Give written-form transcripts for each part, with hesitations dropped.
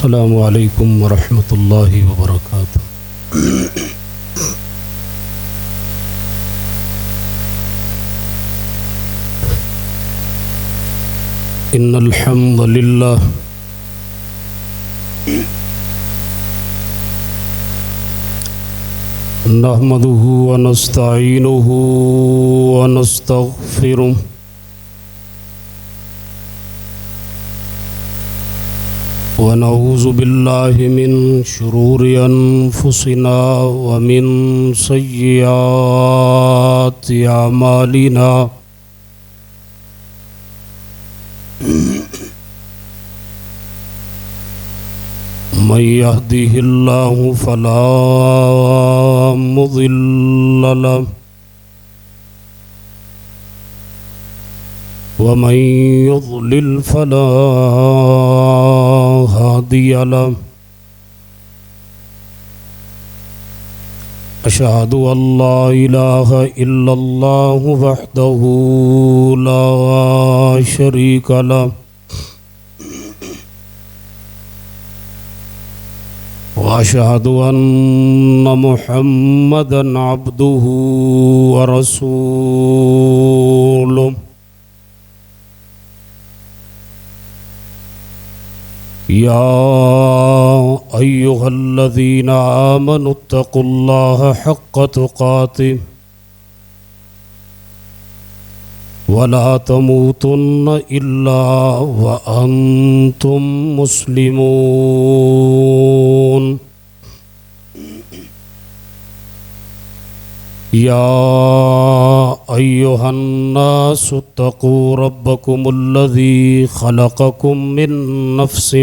السلام علیکم ورحمۃ اللہ وبرکاتہ۔ ان الحمد للہ نحمده ونستعینه ونستغفره ونعوذ باللہ من شرور انفسنا ومن سیئات اعمالنا من يهده الله فلا مضل له ومن يضلل فلا هادي له أشهد أن لا إله إلا الله وحده لا شريك له وأشهد أن محمدًا عبده ورسوله يا أيها الذين آمنوا اتقوا الله حق تقاته ولا تموتن إلا وأنتم مسلمون يا أيها الناس اتقوا ربكم الذي خلقكم من نفس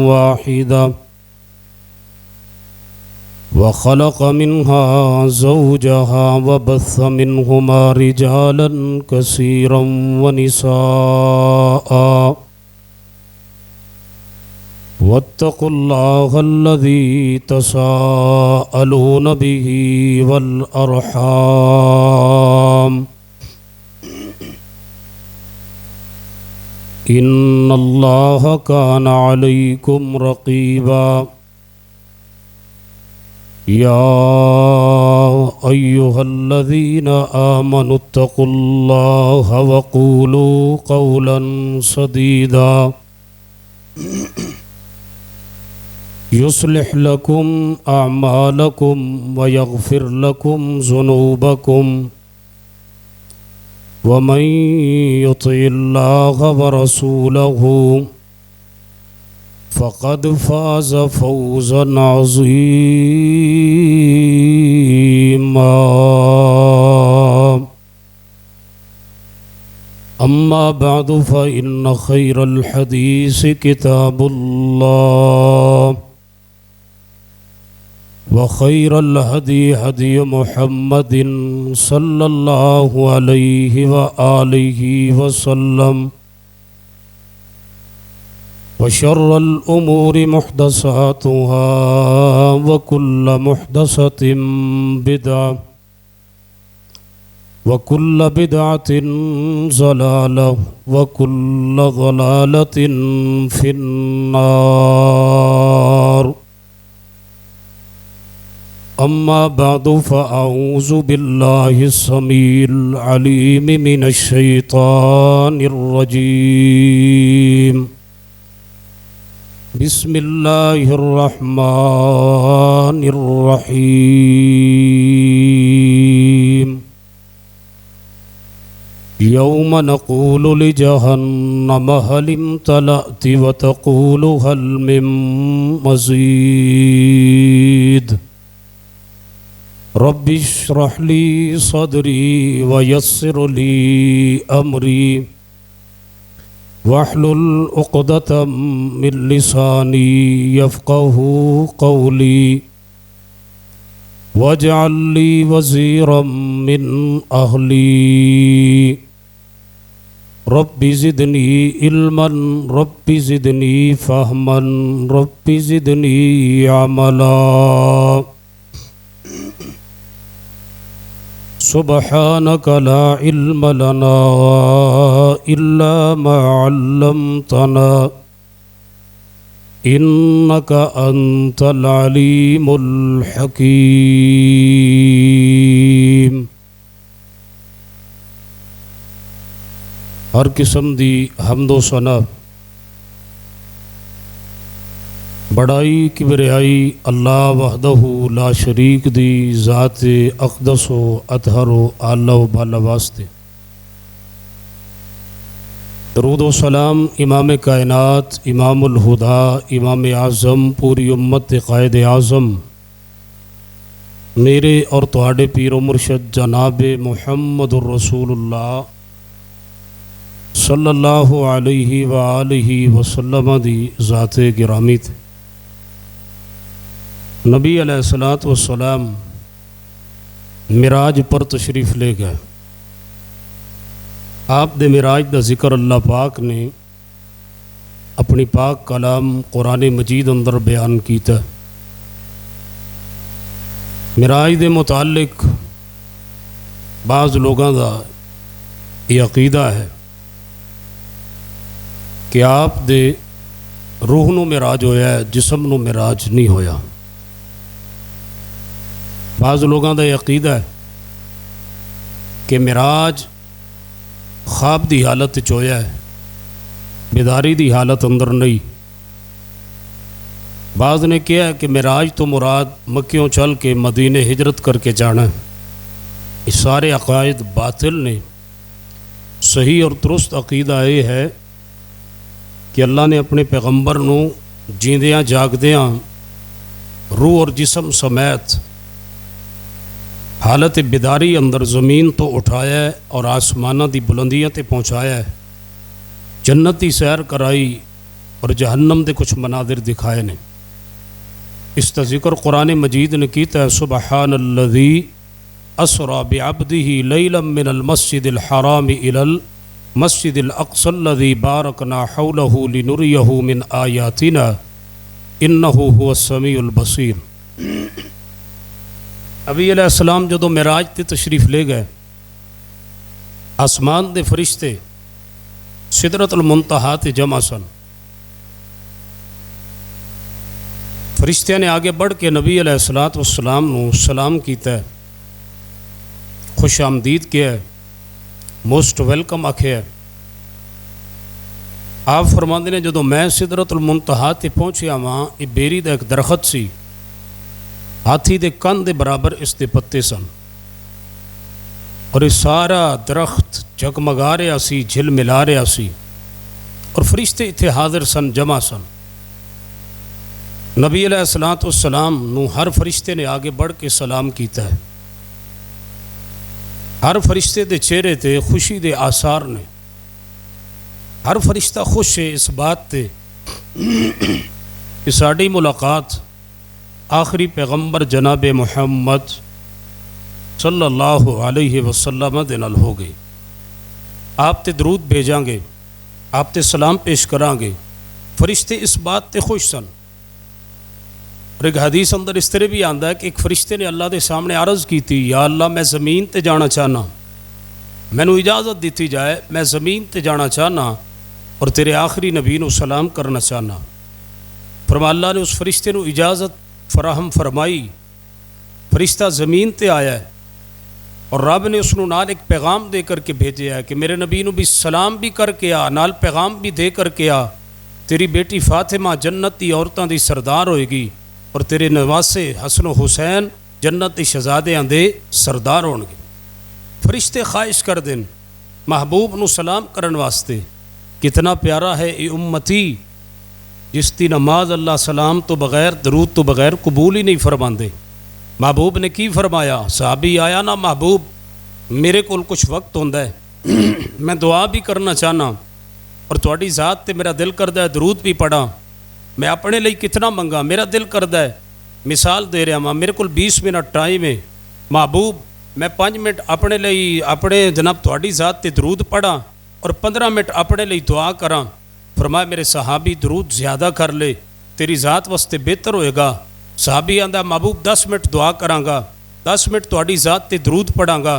واحدة وخلق منها زوجها وبث منهما رجالا كثيرا ونساء واتقوا الله الذي تساءلون به والأرحام إن الله كان عليكم رقيبا يا أيها الذين آمنوا اتقوا الله وقولوا قولا سديدا يصلح لكم أعمالكم ويغفر لكم ذنوبكم ومن يطع الله ورسوله فقد فاز فوزا عظيما أما بعد فإن خير الحديث كتاب الله وخير الهدي هدي محمد صلى الله عليه وآله وسلم وشر الأمور محدثاتها وكل محدثة بدعة وكل بدعة ضلالة وكل ضلالة في النار أما بعد فأعوذ بالله السميع العليم من الشيطان الرجيم بسم الله الرحمن الرحيم يوم نقول لجهنم هل امتلأت وتقول هل من مزيد رب اشرح لي صدري ويسر لي أمري واحلل عقدة من لساني يفقه قولي واجعل لي وزيرا من أهلي رب زدني علما رب زدني فهما رب زدني عملا سبحانك لا علم لنا إلا ما علمتنا إنك أنت العليم الحكيم۔ ہر قسم دی حمد و ثنا بڑائی کبریائی اللہ وحدہ لا شریک دی ذات اقدس و اطہر و اعلی و بالا واسطے۔ درود و سلام امام کائنات، امام الہدا، امام اعظم، پوری امت قائد اعظم، میرے اور تہاڈے پیر و مرشد جناب محمد الرسول اللہ صلی اللہ علیہ وآلہ وسلم دی ذات گرامی تھے۔ نبی علیہ الصلوۃ والسلام معراج پر تشریف لے گئے۔ آپ دے معراج دا ذکر اللہ پاک نے اپنی پاک کلام قرآن مجید اندر بیان کیتا ہے۔ معراج دے متعلق بعض لوگاں دا یہ عقیدہ ہے کہ آپ دے روح نو معراج ہویا ہے، جسم نو معراج نہیں ہویا۔ بعض لوگاں دا یہ عقیدہ ہے کہ معراج خواب دی حالت چویا ہے، بیداری دی حالت اندر نہیں۔ بعض نے کہا ہے کہ معراج تو مراد مکیوں چل کے مدینے ہجرت کر کے جانا ہے۔ یہ سارے عقائد باطل نے۔ صحیح اور درست عقیدہ یہ ہے کہ اللہ نے اپنے پیغمبر نو جیندیاں جاگدیاں روح اور جسم سمیت حالت بیداری اندر زمین تو اٹھایا ہے اور آسمانہ دی بلندیاں تے پہنچایا ہے، جنت دی سیر کرائی اور جہنم دے کچھ مناظر دکھائے نے۔ اس کا ذکر قرآن مجید نے کیتا ہے، سبحان الذی اسری بعبدہ لیلا من المسجد الحرام الی المسجد الاقصی الذی بارکنا حولہ لنریہ من آیاتنا انہ هو السمیع البصیر۔ نبی علیہ السلام جدو معراج تے تشریف لے گئے، آسمان دے فرشتے سدرۃ المنتہا تے جمع سن۔ فرشتیاں نے آگے بڑھ کے نبی علیہ السلام نو سلام کیتا ہے، خوش آمدید کیا ہے، موسٹ ویلکم آکھیا ہے۔ آپ فرماندے نے جدو میں سدرۃ المنتہا تے پہنچیا وہاں، یہ بیری دا ایک درخت سی، ہاتھی دے کن دے برابر اس دے پتے سن، اور یہ سارا درخت جگمگا رہا سی، جھل ملا رہا سی، اور فرشتے اتنے حاضر سن، جمع سن۔ نبی علیہ السلام نو ہر فرشتے نے آگے بڑھ کے سلام کیتا ہے۔ ہر فرشتے دے چہرے تے خوشی دے آثار نے۔ ہر فرشتہ خوش ہے اس بات تے کہ ساڈی ملاقات آخری پیغمبر جناب محمد صلی اللہ علیہ وسلم دے نال ہو گئی۔ آپ تے درود بھیجاں گے، آپ تے سلام پیش کران گے۔ فرشتے اس بات تے خوش سن۔ اور ایک حدیث اندر اس طرح بھی آندا ہے کہ ایک فرشتے نے اللہ دے سامنے عرض کی تھی، یا اللہ میں زمین تے جانا چاہنا، مینوں اجازت دیتی جائے، میں زمین تے جانا چاہنا اور تیرے آخری نبی نو سلام کرنا چاہنا۔ فرمایا اللہ نے اس فرشتے نو اجازت فراہم فرمائی۔ فرشتہ زمین تے آیا ہے اور رب نے اس نو نال ایک پیغام دے کر کے بھیجا ہے کہ میرے نبی نو بھی سلام بھی کر کے آ، نال پیغام بھی دے کر کے آ، تیری بیٹی فاطمہ جنت دی عورتاں دی سردار ہوئے گی اور تیرے نواسے حسن و حسین جنت دی شہزادیاں دے سردار ہون گے۔ فرشتے خواہش کر دین محبوب نو سلام کرن واسطے، کتنا پیارا ہے اے امتی جس دی نماز اللہ سلام تو بغیر، درود تو بغیر قبول ہی نہیں فرماندے۔ محبوب نے کی فرمایا؟ صحابی آیا نا، محبوب میرے کول کچھ وقت ہوندا ہے، میں دعا بھی کرنا چاہنا اور تہاڈی ذات تے میرا دل کردا ہے درود بھی پڑھاں، میں اپنے لئی کتنا منگا، میرا دل کردا ہے۔ مثال دے رہا ہاں، میرے کول 20 منٹ ٹائم ہے، محبوب میں 5 منٹ اپنے لئی اپنے جناب تہاڈی ذات تے درود پڑھاں اور 15 منٹ اپنے لئی دعا کراں۔ فرمایا میرے صحابی درود زیادہ کر لے، تیری ذات واسطے بہتر ہوئے گا۔ صحابی آندا محبوب 10 منٹ دعا کراں گا، 10 منٹ تہاڈی ذات تے درود پڑھاں گا۔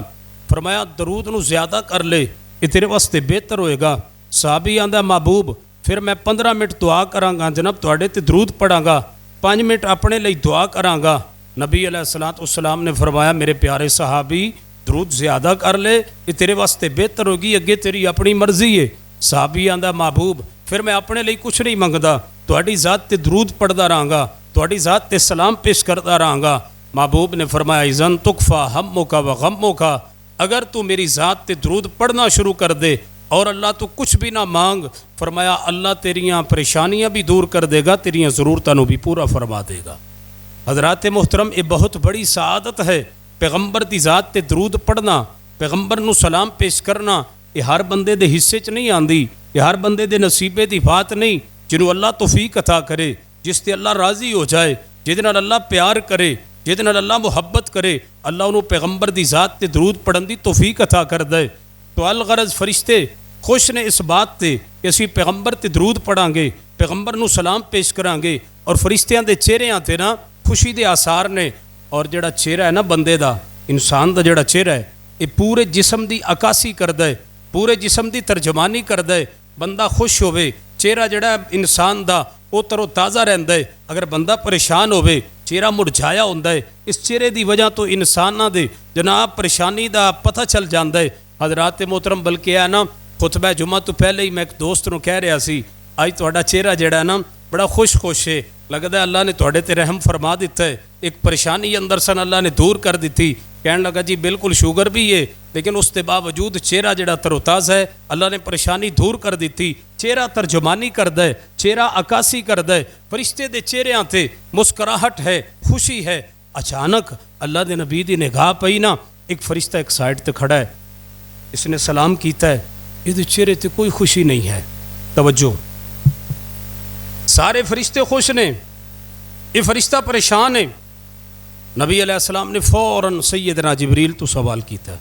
فرمایا درود نو زیادہ کر لے، یہ تیرے واسطے بہتر ہوئے گا۔ صحابی آندا محبوب پھر میں 15 منٹ دعا کراں گا جناب تواڈے تے درود پڑھاں گا، 5 منٹ اپنے لئی دعا کراں گا۔ نبی علیہ الصلوۃ والسلام نے فرمایا میرے پیارے صحابی درود زیادہ کر لے، یہ تیرے واسطے بہتر ہوگی، اگے تیری اپنی مرضی ہے۔ صحابی آندا محبوب پھر میں اپنے لئی کچھ نہیں منگدا، تواڈی ذات تے درود پڑھدا رہاں گا، تواڈی ذات تے سلام پیش کردا رہاں گا۔ محبوب نے فرمایا اذن تکفا ہمک و غمک، اگر تو میری ذات تے درود پڑھنا شروع کر دے اور اللہ تو کچھ بھی نہ مانگ، فرمایا اللہ تیریاں پریشانیاں بھی دور کر دے گا، تیریاں ضرورتاں نو بھی پورا فرما دے گا۔ حضرات محترم، یہ بہت بڑی سعادت ہے، پیغمبر دی ذات تے درود پڑھنا، پیغمبر نو سلام پیش کرنا، یہ ہر بندے دے حصے چ نہیں آندی، یہ ہر بندے دے نصیبے دی بات نہیں۔ جنہوں اللہ توفیق عطا کرے، جس تے اللہ راضی ہو جائے، جہد نال اللہ پیار کرے، جہد نال اللہ محبت کرے، اللہ انہوں پیغمبر دی ذات تے درود پڑھن دی توفیق عطا کر دے۔ تو الغرض فرشتے خوش نے اس بات تے کہ اسی پیغمبر تے درود پڑھاں گے، پیغمبر نو سلام پیش کران گے، اور فرشتیاں دے چہریاں تے نا خوشی دے آثار نے۔ اور جڑا چہرہ ہے نا بندے دا، انسان دا جڑا چہرہ ہے، یہ پورے جسم دی عکاسی کردا ہے، پورے جسم دی ترجمانی کردا ہے۔ بندہ خوش ہوئے، چہرہ جڑا انسان دا وہ تر و تازہ رہندا ہے، اگر بندہ پریشان ہوئے چہرہ مرجھایا ہوندا ہے، اس چہرے دی وجہ تو انساناں دے جناب پریشانی دا پتہ چل جاندا ہے۔ حضرات محترم، بلکہ ہے نا خطبہ جمعہ تو پہلے ہی میں ایک دوست نو کہہ رہا سی، آج تہاڈا چہرہ جڑا ہے نا بڑا خوش ہے، لگدا ہے اللہ نے تہاڈے تے رحم فرما دیتا ہے، ایک پریشانی اندر سن اللہ نے دور کر دیتی۔ کہنے لگا جی بالکل شوگر بھی ہے، لیکن اس کے باوجود چہرہ جڑا تر و تازہ ہے، اللہ نے پریشانی دور کر دیتی۔ چہرہ ترجمانی کردا ہے، چہرہ عکاسی کردا ہے، فرشتے دے چہریاں تے مسکراہٹ ہے، خوشی ہے۔ اچانک اللہ دے نبی دی نگاہ پئی نا، ایک فرشتہ ایک سائڈ تے کھڑا ہے، اس نے سلام کیتا ہے، یہ چہرے تے کوئی خوشی نہیں ہے۔ توجہ، سارے فرشتے خوش نے، یہ فرشتہ پریشان ہے۔ نبی علیہ السلام نے فوراً سیدنا جبریل تو سوال کیتا ہے،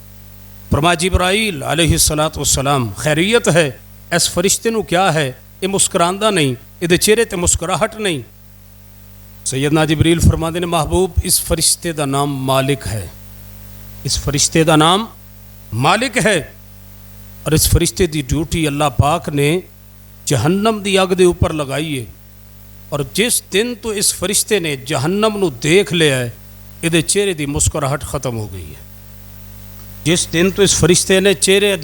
فرمایا جبرائیل علیہ السلام خیریت ہے؟ اس فرشتے نو کیا ہے؟ یہ مسکراندہ نہیں، یہ چہرے تے مسکراہٹ نہیں۔ سیدنا جبریل فرماتے ہیں محبوب اس فرشتے دا نام مالک ہے، اس فرشتے دا نام مالک ہے، اور اس فرشتے دی ڈیوٹی اللہ پاک نے جہنم دی اگ دے اوپر لگائی ہے، اور جس دن تو اس فرشتے نے جہنم نو دیکھ لیا ہے، یہ چہرے دی مسکراہٹ ختم ہو گئی ہے۔ جس دن تو اس فرشتے نے چہرے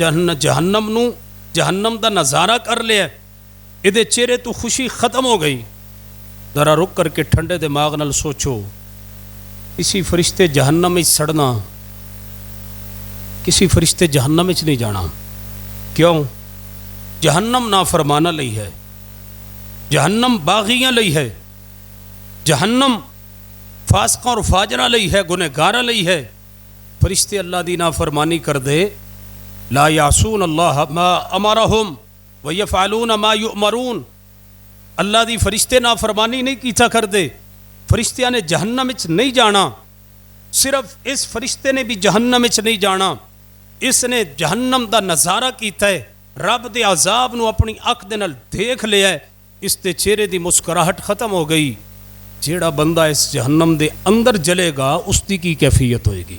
جہنم دا نظارہ کر لیا، یہ چہرے تو خوشی ختم ہو گئی۔ ذرا رک کر کے ٹھنڈے دماغ نال سوچو، کسی فرشتے جہنم میں سڑنا، کسی فرشتے جہنم میں نہیں جانا، کیوں؟ جہنم نافرمانہ لئی ہے، جہنم باغیاں لئی ہے، جہنم فاسقاں اور فاجراں لئی ہے، گنہگاراں لئی ہے۔ فرشتے اللہ دی نافرمانی کر دے، لا یعصون اللہ ما امرہم ویفعلون ما یؤمرون، اللہ دی فرشتے نافرمانی نہیں کیتا کر دے، فرشتیاں نے جہنم وچ نہیں جانا۔ صرف اس فرشتے نے بھی جہنم وچ نہیں جانا، اس نے جہنم دا نظارہ کیتا ہے، رب دے عذاب نو اپنی اکھ دے نال دیکھ لیا ہے، اس دے چہرے دی مسکراہٹ ختم ہو گئی۔ جیڑا بندہ اس جہنم دے اندر جلے گا اس دی کی کیفیت ہوئے گی؟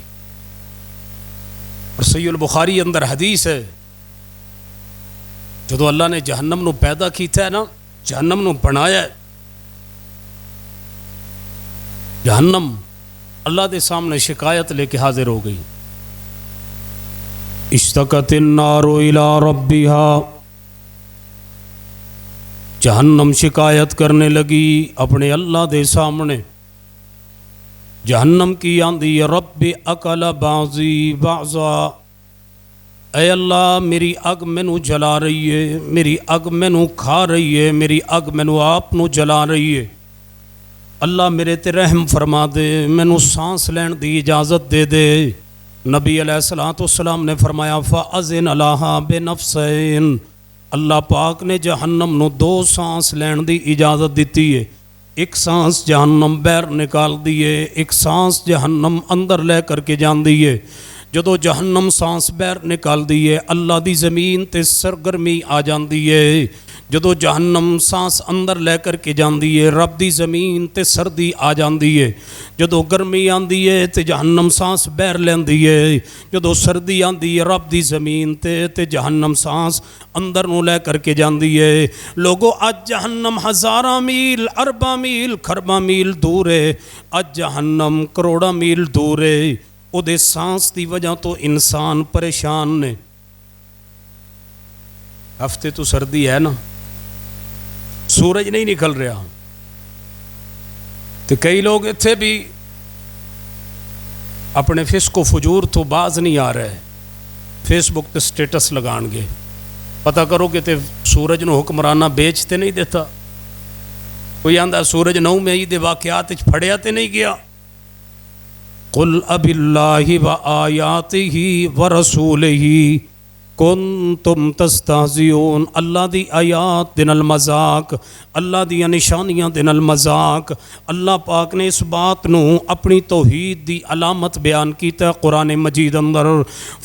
اور صحیح البخاری اندر حدیث ہے، جدو اللہ نے جہنم نو پیدا کیتا ہے نا، جہنم نو بنایا ہے، جہنم اللہ دے سامنے شکایت لے کے حاضر ہو گئی، اشتکت النار الی ربها، جہنم شکایت کرنے لگی اپنے اللہ دے سامنے۔ جہنم کی آندی رب اکل بعضی بعضا، اے اللہ میری اگ مینو جلا رہی ہے، میری اگ مینو کھا رہی ہے، میری اگ مینو آپ نو جلا رہی ہے، اللہ میرے تے رحم فرما دے، مینو سانس لین دی اجازت دے دے۔ نبی علیہ السلام نے فرمایا فَأَذِنَ لَهَا بِنَفْسَيْن، اللہ پاک نے جہنم نو 2 سانس لین دی اجازت دیتی ہے، ایک سانس جہنم باہر نکال دیے، ایک سانس جہنم اندر لے کر کے جان دیے۔ جدو جہنم سانس باہر نکال دیے، اللہ دی زمین تے سرگرمی آ جاندی ہے، جدو جہنم سانس اندر لے کر کے جاندی ہے رب دی زمین تے سردی آ جاندی ہے، جدو گرمی آندی ہے تے جہنم سانس بہر لیندی ہے، جدو سردی آندی ہے رب دی زمین تے جہنم سانس اندر نو لے کر کے جاندی ہے۔ لوگو اج جہنم ہزاراں میل ارباں میل خرباں میل دور ہے، اج جہنم کروڑاں میل دور ہے، او دے سانس دی وجہ تو انسان پریشان نے۔ ہفتے تو سردی ہے نا، سورج نہیں نکل رہا، تو کئی لوگ اتھے بھی اپنے فسق و فجور تو باز نہیں آ رہے، فیس بک تے سٹیٹس لگان گے، پتہ کرو کہ تے سورج نو حکمرانہ بیچتے نہیں دیتا، کوئی آندہ سورج 9 مئی دے واقعات پھڑیا تے نہیں گیا۔ قل اب اللہ و آیاتہ و رسولہ کنتم تستہزئون، اللہ دی آیات دن المذاق، اللہ دی نشانیاں دن المذاق۔ اللہ پاک نے اس بات نو اپنی توحید دی علامت بیان کیتا ہے قرآن مجید اندر،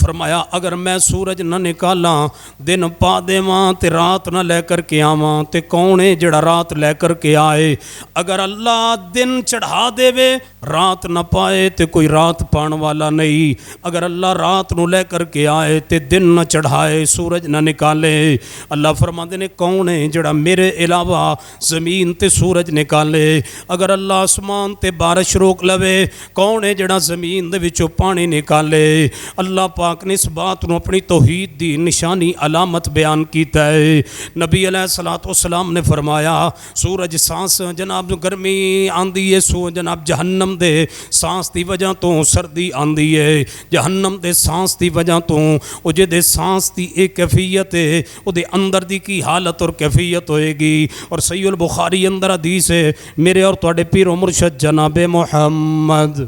فرمایا اگر میں سورج نہ نکالاں دن پا دیواں تے رات نہ لے کر کے آواں تے کون ہے جڑا رات لے کر کے آئے؟ اگر اللہ دن چڑھا دے وے رات نہ پائے تے کوئی رات پان والا نہیں، اگر اللہ رات نو لے کر کے آئے تے دن نہ چڑھائے سورج نہ نکالے، اللہ فرماندے نے کون ہے جڑا میرے علاوہ زمین تے سورج نکالے؟ اگر اللہ آسمان تے بارش روک لوے کون ہے جڑا زمین دے وچوں پانی نکالے؟ اللہ پاک نے اس بات نو اپنی توحید دی نشانی علامت بیان کیتا ہے۔ نبی علیہ الصلوۃ والسلام نے فرمایا سورج سانس جناب گرمی آندی ہے، سو جناب جہنم دے سانس دی وجہ تو سردی آندی ہے، جہنم دے سانس دی وجہ تو او جے دے سانس دی ایک کیفیت ہے او دے اندر دی کی حالت اور کیفیت ہوئے گی۔ اور صحیح البخاری اندر حدیث ہے میرے اور تواڈے پیر و مرشد جناب محمد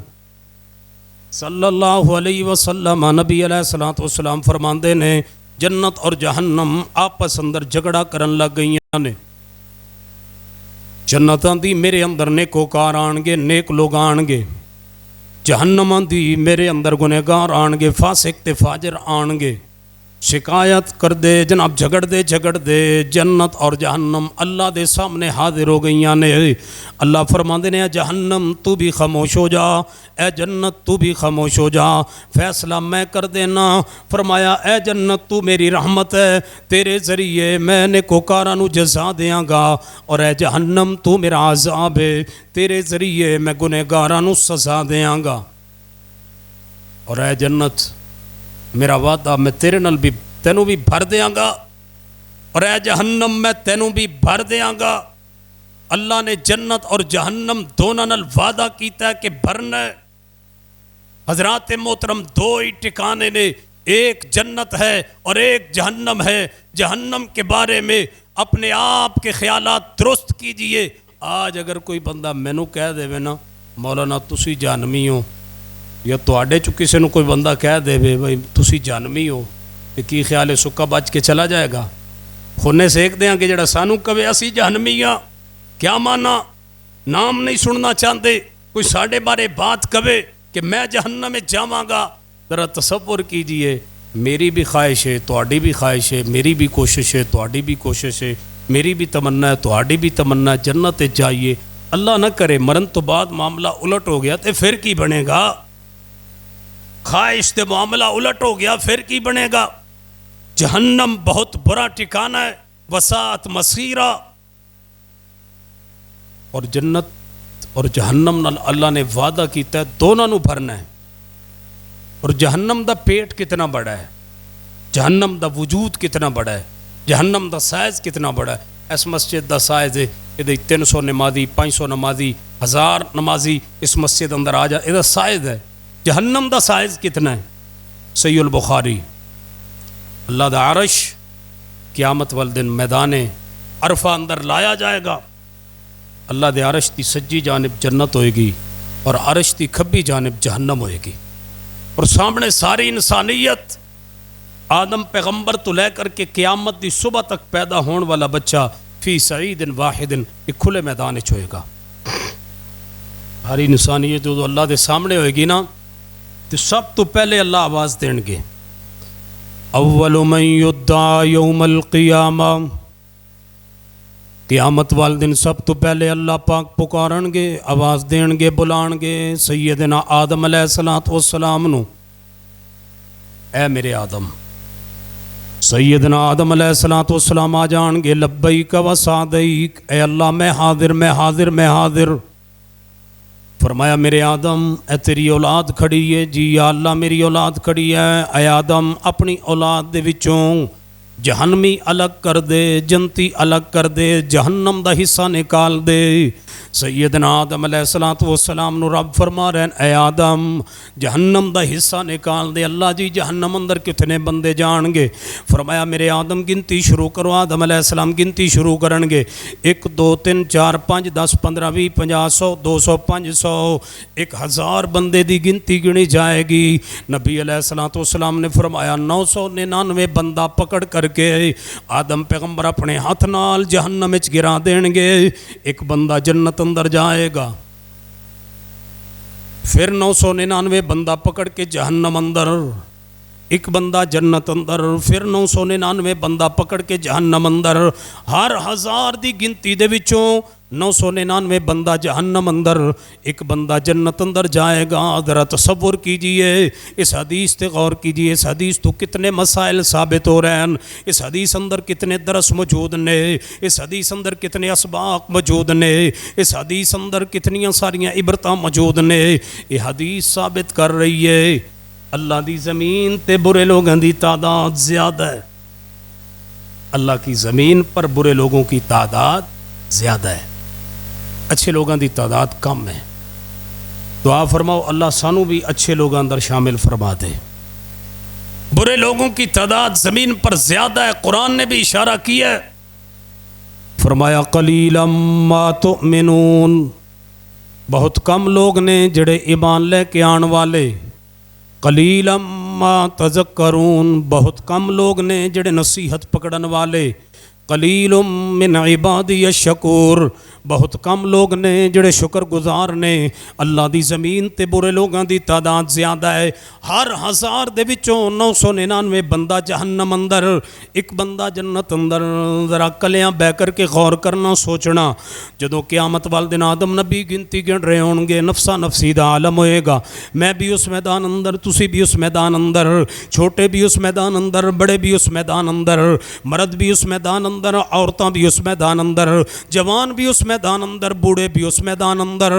صلی اللہ علیہ وسلم نبی علیہ الصلوۃ والسلام فرماندے نے جنت اور جہنم آپس اندر جھگڑا کرن لگ گئیاں نے، جنتاں دی میرے اندر نیکوکار آن گے، نیک لوگ آن گے، جہنماں دی میرے اندر گنہگار آن گے، فاسق تے فاجر آن گے، شکایت کر دے جناب جھگڑ دے جنت اور جہنم اللہ دے سامنے حاضر ہو گئیاں نے۔ اللہ فرماندے نے اے جہنم تو بھی خاموش ہو جا، اے جنت تو بھی خاموش ہو جا، فیصلہ میں کر دینا۔ فرمایا اے جنت تو میری رحمت ہے، تیرے ذریعے میں نیکوکاراں نو جزا دیاں گا، اور اے جہنم تو میرا عذاب ہے، تیرے ذریعے میں گنہگاراں نو سزا دیاں گا۔ اور اے جنت میرا وعدہ میں تیرے نال بھی تینوں بھی بھر دیاں گا، اور اے جہنم میں تینوں بھی بھر دیاں گا۔ اللہ نے جنت اور جہنم دونوں نال وعدہ کیتا ہے کہ بھرنا ہے۔ حضرات محترم دو ہی ٹھکانے نے، ایک جنت ہے اور ایک جہنم ہے۔ جہنم کے بارے میں اپنے آپ کے خیالات درست کیجئے۔ آج اگر کوئی بندہ مینوں کہہ دے نا مولانا تسی جہنمی ہو، یا تواڈے چوں کسے نو کوئی بندہ کہہ دے بھائی تسی جہنمی ہو، تے کی خیال ہے سکا بچ کے چلا جائے گا؟ خونے سیک دیاں کہ جڑا سانو کہے اسی جہنمی ہاں، کیا مانا؟ نام نہیں سننا چاہتے، کوئی ساڈے بارے بات کہے کہ میں جہنم میں جاواں گا۔ ذرا تصور کیجئے، میری بھی خواہش ہے، تواڈی بھی خواہش ہے، میری بھی کوشش ہے، تواڈی بھی کوشش ہے، میری بھی تمنا ہے، تواڈی بھی تمنا ہے جنت جائیے۔ اللہ نہ کرے مرن تو بعد معاملہ الٹ ہو گیا تے پھر کی بنے گا؟ خواہش تے معاملہ الٹ ہو گیا پھر کی بنے گا؟ جہنم بہت برا ٹھکانہ ہے، وساعت مسیرہ۔ اور جنت اور جہنم نال اللہ نے وعدہ کیتا ہے دونوں نو بھرنا ہے۔ اور جہنم دا پیٹ کتنا بڑا ہے، جہنم دا وجود کتنا بڑا ہے، جہنم دا سائز کتنا بڑا ہے۔ اس مسجد دا سائز ہے یہ 300 نمازی، 500 نمازی، 1000 نمازی اس مسجد اندر آ جا، یہ سائز ہے۔ جہنم دا سائز کتنا ہے؟ صحیح البخاری اللہ دا عرش قیامت والدن میدان عرفہ اندر لایا جائے گا، اللہ دے عرش دی سجی جانب جنت ہوئے گی اور عرش دی کھبی جانب جہنم ہوئے گی، اور سامنے ساری انسانیت، آدم پیغمبر تو لے کر کے قیامت دی صبح تک پیدا ہون والا بچہ فی سعید واحد ایک کھلے میدان ہوئے گا۔ ساری انسانیت جو اللہ دے سامنے ہوئے گی نا، تو سب تو پہلے اللہ آواز دیں گے، اول من یدعا یوم القیامہ قیامت والے دن سب تو پہلے اللہ پاک پکارن گے، آواز دین گے، بلان گے سیدنا آدم علیہ السلام نو، اے میرے آدم۔ سیدنا آدم علیہ السلام آ جان گے، لبیک و سعدیک، اے اللہ میں حاضر میں حاضر میں حاضر۔ فرمایا میرے آدم اے تیری اولاد کھڑی ہے، جی یا اللہ میری اولاد کھڑی ہے۔ اے آدم اپنی اولاد دے وچوں جہنمی الگ کر دے، جنتی الگ کر دے، جہنم دا حصہ نکال دے۔ سیدنا آدم علیہ السلام نو رب فرما رہے ہیں، اے آدم جہنم دا حصہ نکال دے۔ اللہ جی جہنم اندر کتنے بندے جان گے؟ فرمایا میرے آدم گنتی شروع کرو۔ آدم علیہ السلام گنتی شروع کرن گے، 1 2 3 4 5 10 15 20 50 100 200 500 1000 بندے دی گنتی گنی جائے گی۔ نبی علیہ السلام نے فرمایا 999 بندہ پکڑ کر کے آدم پیغمبر اپنے ہاتھ نال جہنم وچ گرا دین گے، ایک بندہ جنت اندر جائے گا۔ پھر 999 بندہ پکڑ کے جہنم اندر، ایک بندہ جنت اندر، پھر 999 بندہ پکڑ کے جہنم اندر۔ ہر 1000 دی گنتی دے وچوں 999 بندہ جہنم اندر، ایک بندہ جنت اندر جائے گا۔ ذرا تصور کیجئے، اس حدیث تے غور کیجئے، اس حدیث تو کتنے مسائل ثابت ہو رہے ہیں، اس حدیث اندر کتنے درس موجود نے، اس حدیث اندر کتنے اسباق موجود نے، اس حدیث اندر کتنی ساریاں عبرتاں موجود نے۔ یہ حدیث ثابت کر رہی ہے اللہ دی زمین تے برے لوگوں دی تعداد زیادہ ہے، اللہ کی زمین پر برے لوگوں کی تعداد زیادہ ہے، اچھے لوگوں دی تعداد کم ہے۔ دعا فرماؤ اللہ سانو بھی اچھے لوگوں اندر شامل فرما دے۔ برے لوگوں کی تعداد زمین پر زیادہ ہے، قرآن نے بھی اشارہ کیا ہے، فرمایا قلیلا ما تؤمنون، بہت کم لوگ نے جڑے ایمان لے کے آن والے، قلیلا ما تذکرون، بہت کم لوگ نے جڑے نصیحت پکڑن والے، قلیل من عبادی الشکور، بہت کم لوگ نے جڑے شکر گزار نے۔ اللہ دی زمین تے برے لوگاں دی تعداد زیادہ ہے، ہر 1000 دے وچوں 999 بندہ جہنم اندر، ایک بندہ جنت اندر۔ ذرا کلیاں بہ کر کے غور کرنا، سوچنا، جدوں قیامت والے دن آدم نبی گنتی گن رہے ہون گے، نفسا نفسی دا عالم ہوئے گا، میں بھی اس میدان اندر، تسی بھی اس میدان اندر، چھوٹے بھی اس میدان اندر، بڑے بھی اس میدان اندر، مرد بھی اس میدان اندر، عورتاں بھی اس میدان اندر، جوان بھی اس میدان اندر، بوڑھے بھی اس میدان اندر۔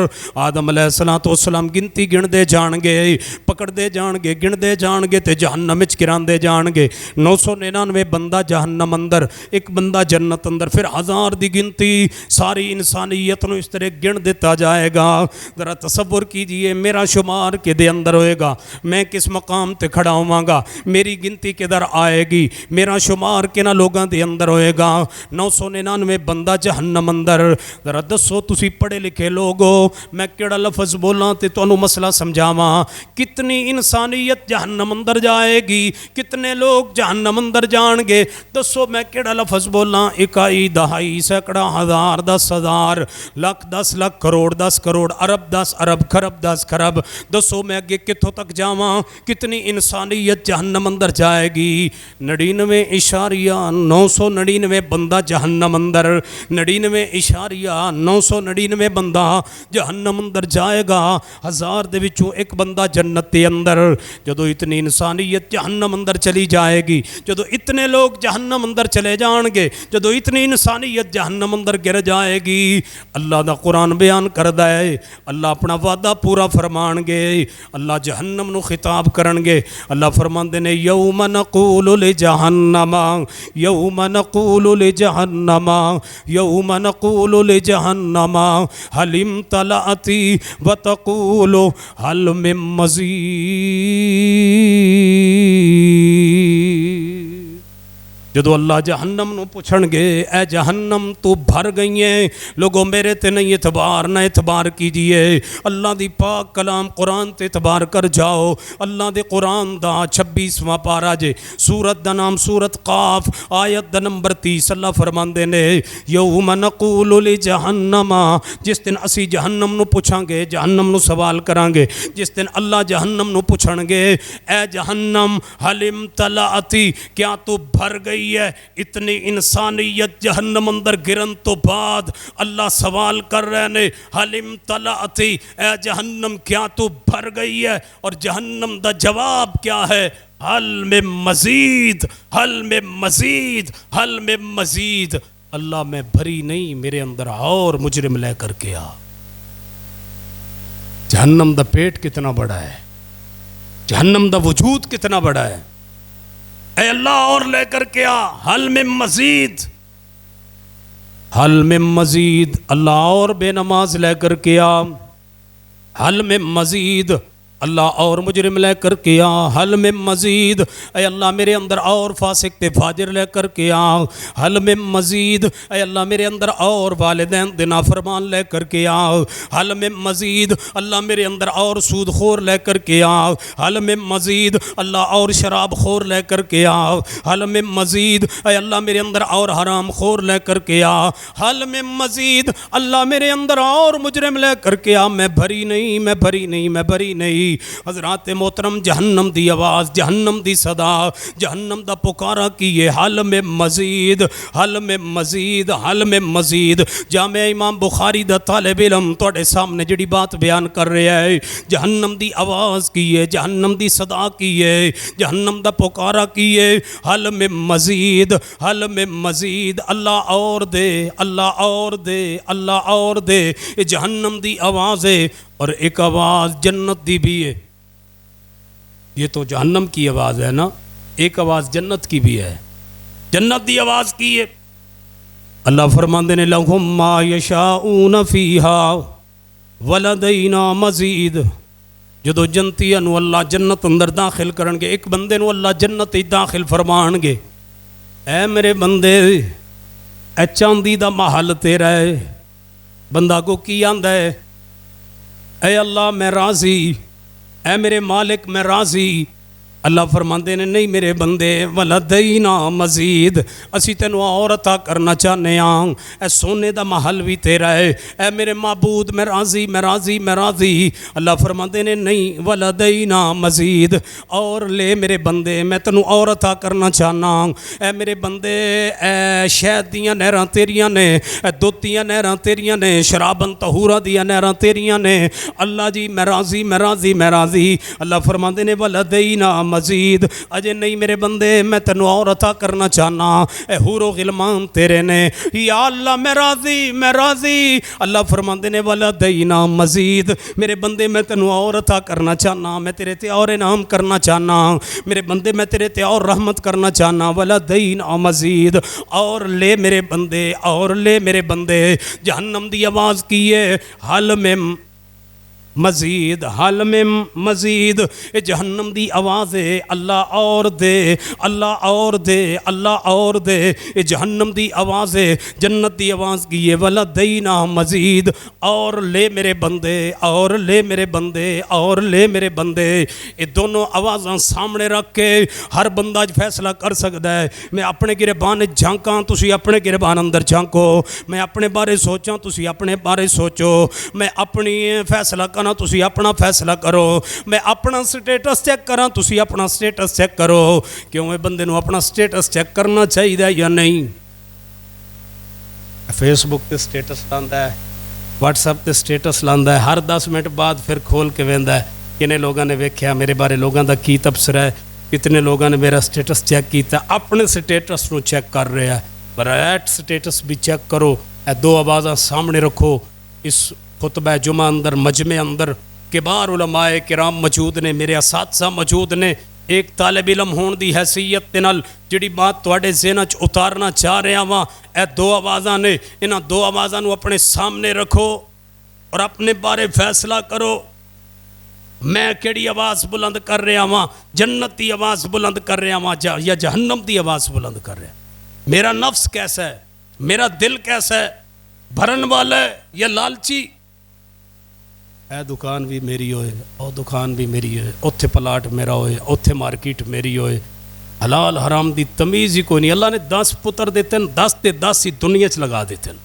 آدم علیہ السلام گنتی گن دے جان گے، پکڑ دے جان گے، گن دے جان گے تے جہنم وچ گران دے جان گے۔ 999 بندہ جہنم اندر، ایک بندہ جنت اندر، پھر 1000 دی گنتی ساری انسانیت نو اس طرح گن دیتا جائے گا۔ ذرا تصور کیجئے میرا شمار کے دے اندر ہوئے گا، میں کس مقام تے کھڑا ہوں گا، میری گنتی کدھر آئے گی، میرا شمار کنا لوگاں دے اندر ہوئے گا۔ 999 بندہ جہنم اندر۔ ذرا دسو تسی پڑھے لکھے لوگو، میں کیڑا لفظ بولاں تے تانوں مسئلہ سمجھاواں، کتنی انسانیت جہنم اندر جائے گی، کتنے لوگ جہنم اندر جان گے؟ دسو میں کیڑا لفظ بولاں، اکائی دہائی سینکڑا ہزار 10,000 لاکھ 10 لاکھ کروڑ 10 کروڑ ارب 10 ارب خرب 10 خرب؟ دسو میں اگے کتھوں تک جاواں، کتنی انسانیت جہنم اندر جائے گی؟ 99.999 بندہ جہنم اندر، 99.999 بندہ جہنم اندر جائے گا، 1000 دے وچوں ایک بندہ جنت دے اندر۔ جدو اتنی انسانیت جہنم اندر چلی جائے گی، جدو اتنے لوگ جہنم اندر چلے جان گے، جدو اتنی انسانیت جہنم اندر گر جائے گی، اللہ دا قرآن بیان کردہ ہے، اللہ اپنا وعدہ پورا فرمان گے، اللہ جہنم نو خطاب کرن گے، اللہ فرمان دینے یوم نقول لجہنم، یوم نقول لجہنم، یوم نقول لجہنم حل امتلأت وتقول حل من مزید۔ جدو اللہ جہنم نو پوچھن گے اے جہنم تو بھر گئی ہیں، لوگوں میرے تے نہیں اعتبار، نہ اعتبار کیجئے، اللہ دی پاک کلام قرآن تے اعتبار کر جاؤ۔ اللہ دے قرآن دا 26واں پارہ جے، سورت دا نام سورت قاف، آیت دا نمبر 30، اللہ فرماندے نے یوم نقول لجہنم، جس دن اسی جہنم نو پوچھاں گے، جہنم نو سوال کران گے، جس دن اللہ جہنم نو پوچھن گے اے جہنم حل امتلأت، کیا تو بھر گئی گئی ہے. اتنی انسانیت جہنم اندر گرن تو بعد اللہ سوال کر رہے نے حل امتلأتی، اے جہنم کیا تو بھر گئی ہے؟ اور جہنم دا جواب کیا ہے؟ حل میں مزید، حل میں مزید، حل میں مزید. اللہ میں بھری نہیں، میرے اندر اور مجرم لے کر کے آ. جہنم دا پیٹ کتنا بڑا ہے، جہنم دا وجود کتنا بڑا ہے. اے اللہ اور لے کر کے آ. حل میں مزید، حل میں مزید. اللہ اور بے نماز لے کر کے آ. حل میں مزید. اللہ اور مجرم لے کر کے آ. حل میں مزید. اے اللہ میرے اندر اور فاسق تے فاجر لے کر کے آ. حل میں مزید. اے اللہ میرے اندر اور والدین دے نافرمان لے کر کے آ. حل میں مزید. اللہ میرے اندر اور سود خور لے کر کے آ. حل میں مزید. اللہ اور شراب خور لے کر کے آ. حل میں مزید. اے اللہ میرے اندر اور حرام خور لے کر کے آ. حل میں مزید. اللہ میرے اندر اور مجرم لے کر کے آ. میں بھری نہیں، میں بھری نہیں، میں بھری نہیں. حضرات محترم، جہنم دی آواز، جہنم دی صدا، جہنم دا پکارا کیے حل میں مزید، حل میں مزید، حل میں مزید. جامع امام بخاری دا طالب علم توڑے سامنے جڑی بات بیان کر رہے ہیں، جہنم دی آواز کیے، جہنم دی صدا کیے، جہنم دا پکارا کیے حل میں مزید، حل میں مزید. اللہ اور دے، اللہ اور دے، اللہ اور دے. یہ جہنم دی آواز ہے. اور ایک آواز جنت دی بھی ہے. یہ تو جہنم کی آواز ہے نا، ایک آواز جنت کی بھی ہے. جنت دی آواز کی ہے. اللہ فرماندے نے لَهُمْ مَا يَشَاءُونَ فِيهَا وَلَدَيْنَا مَزِيدٌ. جدو جنتیاں نو اللہ جنت اندر داخل کرن گے، ایک بندے نو اللہ جنت ہی داخل فرمان گے. اے میرے بندے، اے چاندی دا محل تیرا ہے. بندہ کو کی آندا ہے؟ اے اللہ میں راضی، اے میرے مالک میں راضی. اللہ فرماندے نے نہیں میرے بندے، ولدینا مزید، اسی تینوں اور عطا کرنا چاہنے آں. اے سونے دا محل بھی تیرا ہے. اے میرے معبود میں راضی، میں راضی، میں راضی. اللہ فرماندے نے نہیں، ولدینا مزید، اور لے میرے بندے، میں تینوں اور عطا کرنا چاہنا. اے میرے بندے، اے شہد دیاں نہراں تیریاں نے، اے دوتیاں نہراں تیریاں نے، شرابن طہورا دیاں نہراں تیریاں نے. اللہ جی میں راضی، میں راضی، میں راضی. اللہ فرماندے نے ولدینا مزید، اجے نہیں میرے بندے، میں تینوں اور عطا کرنا چاہنا. اے حور و غلمان تیرے نے. یا اللہ میں راضی، میں راضی. اللہ فرماندے نے ولدینا مزید، میرے بندے میں تینوں اور عطا کرنا چاہنا، میں تیرے تے اور انعام کرنا چاہنا. میرے بندے میں تیرے تے اور رحمت کرنا چاہنا. ولدینا مزید، اور لے میرے بندے، اور لے میرے بندے. جہنم دی آواز کیے حل میں مزید، حل میں مزید. اے جہنم دی آواز ہے اللہ اور دے، اللہ اور دے، اللہ اور دے. اے جہنم دی آواز ہے. جنت دی آواز کی ہے ولدینا مزید، اور لے میرے بندے، اور لے میرے بندے، اور لے میرے بندے. یہ دونوں آوازاں سامنے رکھ کے ہر بندہ فیصلہ کر سکتا ہے. میں اپنے گربان جھانکاں، تسی اپنے گربان اندر جھانکو. میں اپنے بارے سوچاں، تسی اپنے بارے سوچو. میں اپنی فیصلہ کرنا، تسی اپنا فیصلہ کرو. میں اپنا سٹیٹس چیک کراں، تسی اپنا سٹیٹس چیک کرو. کیوں اے بندے نو اپنا سٹیٹس چیک کرنا چاہیے یا نہیں؟ فیس بک تے سٹیٹس لاندا ہے، واٹس ایپ تے سٹیٹس لاندا ہے، ہر 10 منٹ بعد پھر کھول کے ویندا ہے کنے لوگاں نے ویکھیا میرے بارے، لوگاں دا کی تبصرہ ہے، کتنے لوگاں نے میرا سٹیٹس چیک کیتا. اپنے سٹیٹس نو چیک کر رہا ہے. برائٹ سٹیٹس بھی چیک کرو. اے دو آوازاں سامنے رکھو. اس خطبہ جمعہ اندر مجمع اندر کبار علماء کرام موجود نے، میرے اساتذہ موجود نے. ایک طالب علم ہون دی حیثیت تے نال جڑی بات تواڈے ذہن وچ اتارنا چاہ رہا ہاں، اے دو آوازاں نے. انہاں دو آوازاں نو اپنے سامنے رکھو اور اپنے بارے فیصلہ کرو. میں کیڑی آواز بلند کر رہا ہاں؟ جنت دی آواز بلند کر رہا ہاں یا جہنم دی آواز بلند کر رہا ہاں؟ میرا نفس کیسا ہے؟ میرا دل کیسا ہے؟ بھرن والا ہے یا لالچی؟ اے دکان بھی میری ہوئے، او دکان بھی میری ہوئے، اوتھے پلاٹ میرا ہوئے، اوتھے مارکیٹ میری ہوئے. حلال حرام دی تمیز ہی کوئی نہیں. اللہ نے 10 پتر دیتے ہیں، 10 تے 10 ہی دنیا چ لگا دیتے ہیں.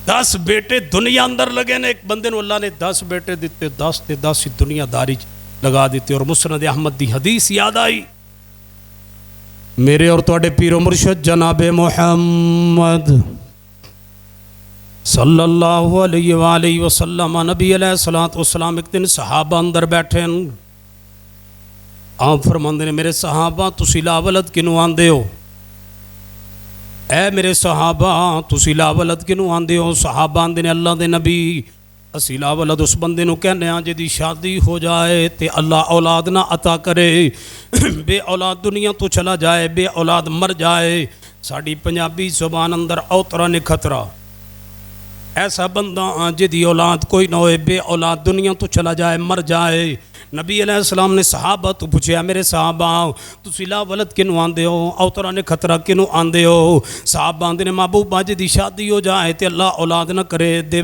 10 بیٹے دنیا اندر لگے نے. ایک بندے نو اللہ نے 10 بیٹے دیتے، 10 تے 10 ہی دنیا داری لگا دیتے. اور مسند احمد دی حدیث یاد آئی، میرے اور تواڈے پیر و مرشد جناب محمد صلی اللہ علیہ وآلہ وسلم نبی علیہ الصلوۃ والسلام ایک دن صحابہ اندر بیٹھے ہیں. آپ فرماندے نے میرے صحابہ تسی لا ولد کنوں آندے ہو؟ اے میرے صحابہ تسی لا ولد کنوں آندے ہو؟ صحابہ آندے نے اللہ دے نبی اسی لا ولد اس بندے نو کہنے ہاں جدی شادی ہو جائے تے اللہ اولاد نہ عطا کرے، بے اولاد دنیا تو چلا جائے، بے اولاد مر جائے. ساڑی پنجابی زبان اندر اوترا نے خطرہ، ایسا بندہ جدی اولاد کوئی نہ ہوئے، بے اولاد دنیا تو چلا جائے، مر جائے. نبی علیہ السلام نے صحابہ تو پوچھیا میرے صحابہ تسی لا ولد کنوں آندے ہو؟ اوترا نے خطرہ کنوں آندے ہو؟ صحابہ آندے نے محبوبہ جدی شادی ہو جائے تے اللہ اولاد نہ کرے دے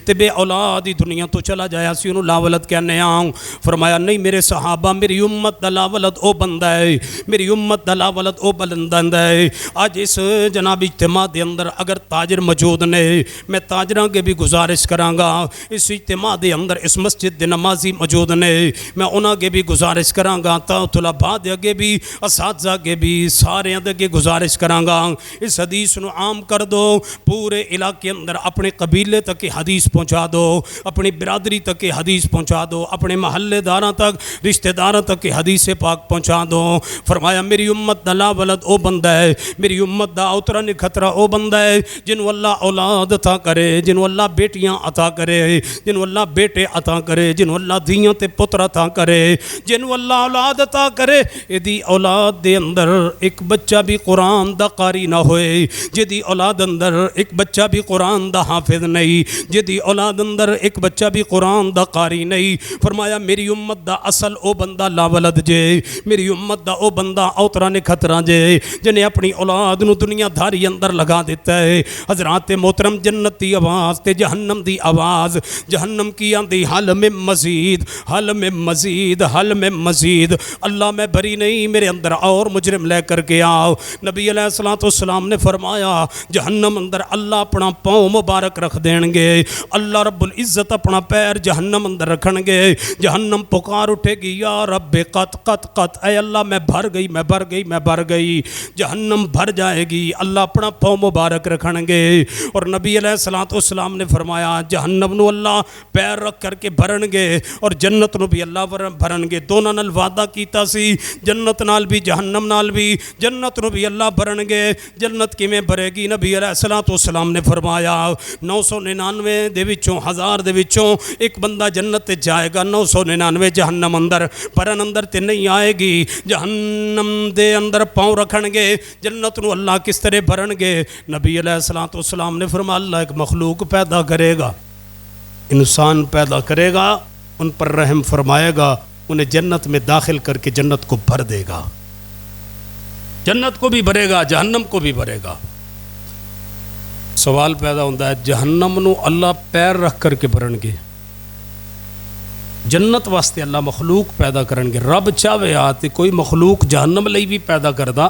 تے بے اولاد ہی دنیا تو چلا جائے اسی انہوں لا ولد کہنے آؤں. فرمایا نہیں میرے صحابہ میری امت دا لا ولد او بندہ ہے، میری امت دا لا ولد او بلندہ ہے. آج اس جناب اجتماع دے اندر اگر تاجر موجود نے، میں تاجراں کے بھی گزارش کرانگا اس اجتماع دے اندر اس مسجد دے نمازی موجود نے، میں انہاں کے بھی گزارش کرانگا، طلباء دے اگے بھی، اساتذہ کے بھی، سارے اگے گزارش کرانگا اس حدیث نو عام کر دو، پورے علاقے اندر اپنے قبیلے تک حدیث پہنچا دو، اپنی برادری تک حدیث پہنچا دو، اپنے محلے داراں تک رشتہ داراں تک حدیث پاک پہنچا دو. فرمایا میری امت دا لا ولد او بندہ ہے، میری امت دا اوترا نے خطرہ او بندہ ہے جنہوں اللہ اولاد عطا کرے، جنہوں اللہ بیٹیاں عطا کرے، جنہوں اللہ بیٹے عطا کرے، جنہوں اللہ دھیاں تے پتر عطا کرے، جنہوں اللہ اولاد عطا کرے. ایدی اولاد دے اندر ایک بچہ بھی قرآن دا قاری نہ ہوئے، جدی اولاد اندر ایک بچہ بھی قرآن دا حافظ نہیں، جدی اولاد اندر ایک بچہ بھی قرآن دا قاری نہیں. فرمایا میری امت دا اصل او بندہ لا ولد جے، میری امت دا او بندہ اوترا نے خطرہ جے جنہیں اپنی اولاد نو دنیا دھاری اندر لگا دیتا ہے. حضرات محترم جنت دی آواز تے جہنم دی آواز، جہنم کی آندی حل میں مزید، حل میں مزید، حل میں مزید. اللہ میں بری نہیں، میرے اندر اور مجرم لے کر کے آؤ. نبی علیہ السلام نے فرمایا جہنم اندر اللہ اپنا پاؤں مبارک رکھ دیں گے، اللہ رب العزت اپنا پیر جہنم اندر رکھن گے. جہنم پکار اٹھے گی یا رب قط قط قط، اے اللہ میں بھر گئی، میں بھر گئی، میں بھر گئی. جہنم بھر جائے گی، اللہ اپنا پاؤں مبارک رکھن گے. اور نبی علیہ السلام نے فرمایا جہنم نو اللہ پیر رکھ کر کے بھرن گے اور جنت نو بھی اللہ بھرن گے. دونوں نال وعدہ کیتا سی، جنت نال بھی جہنم نال بھی، جنت نو بھی اللہ بھرن گے. جنت کیویں بھرے گی؟ نبی علیہ السلام نے فرمایا 999 دے وچوں، 1000 دے وچوں ایک بندہ جنت تے جائے گا، 999 جہنم اندر پرن اندر تے نہیں آئے گی. جہنم دے اندر پاؤں رکھن گے، جنت نو اللہ کس طرح بھرن گے؟ نبی علیہ السلام نے فرمایا اللہ ایک مخلوق پیدا کرے گا، انسان پیدا کرے گا، ان پر رحم فرمائے گا، انہیں جنت میں داخل کر کے جنت کو بھر دے گا، جنت کو بھی بھرے گا، جہنم کو بھی بھرے گا. سوال پیدا ہوتا ہے جہنم نو اللہ پیر رکھ کر کے بھرن گے، جنت واسطے اللہ مخلوق پیدا کرن گے. رب چاہے آتے کوئی مخلوق جہنم لئی بھی پیدا کردا،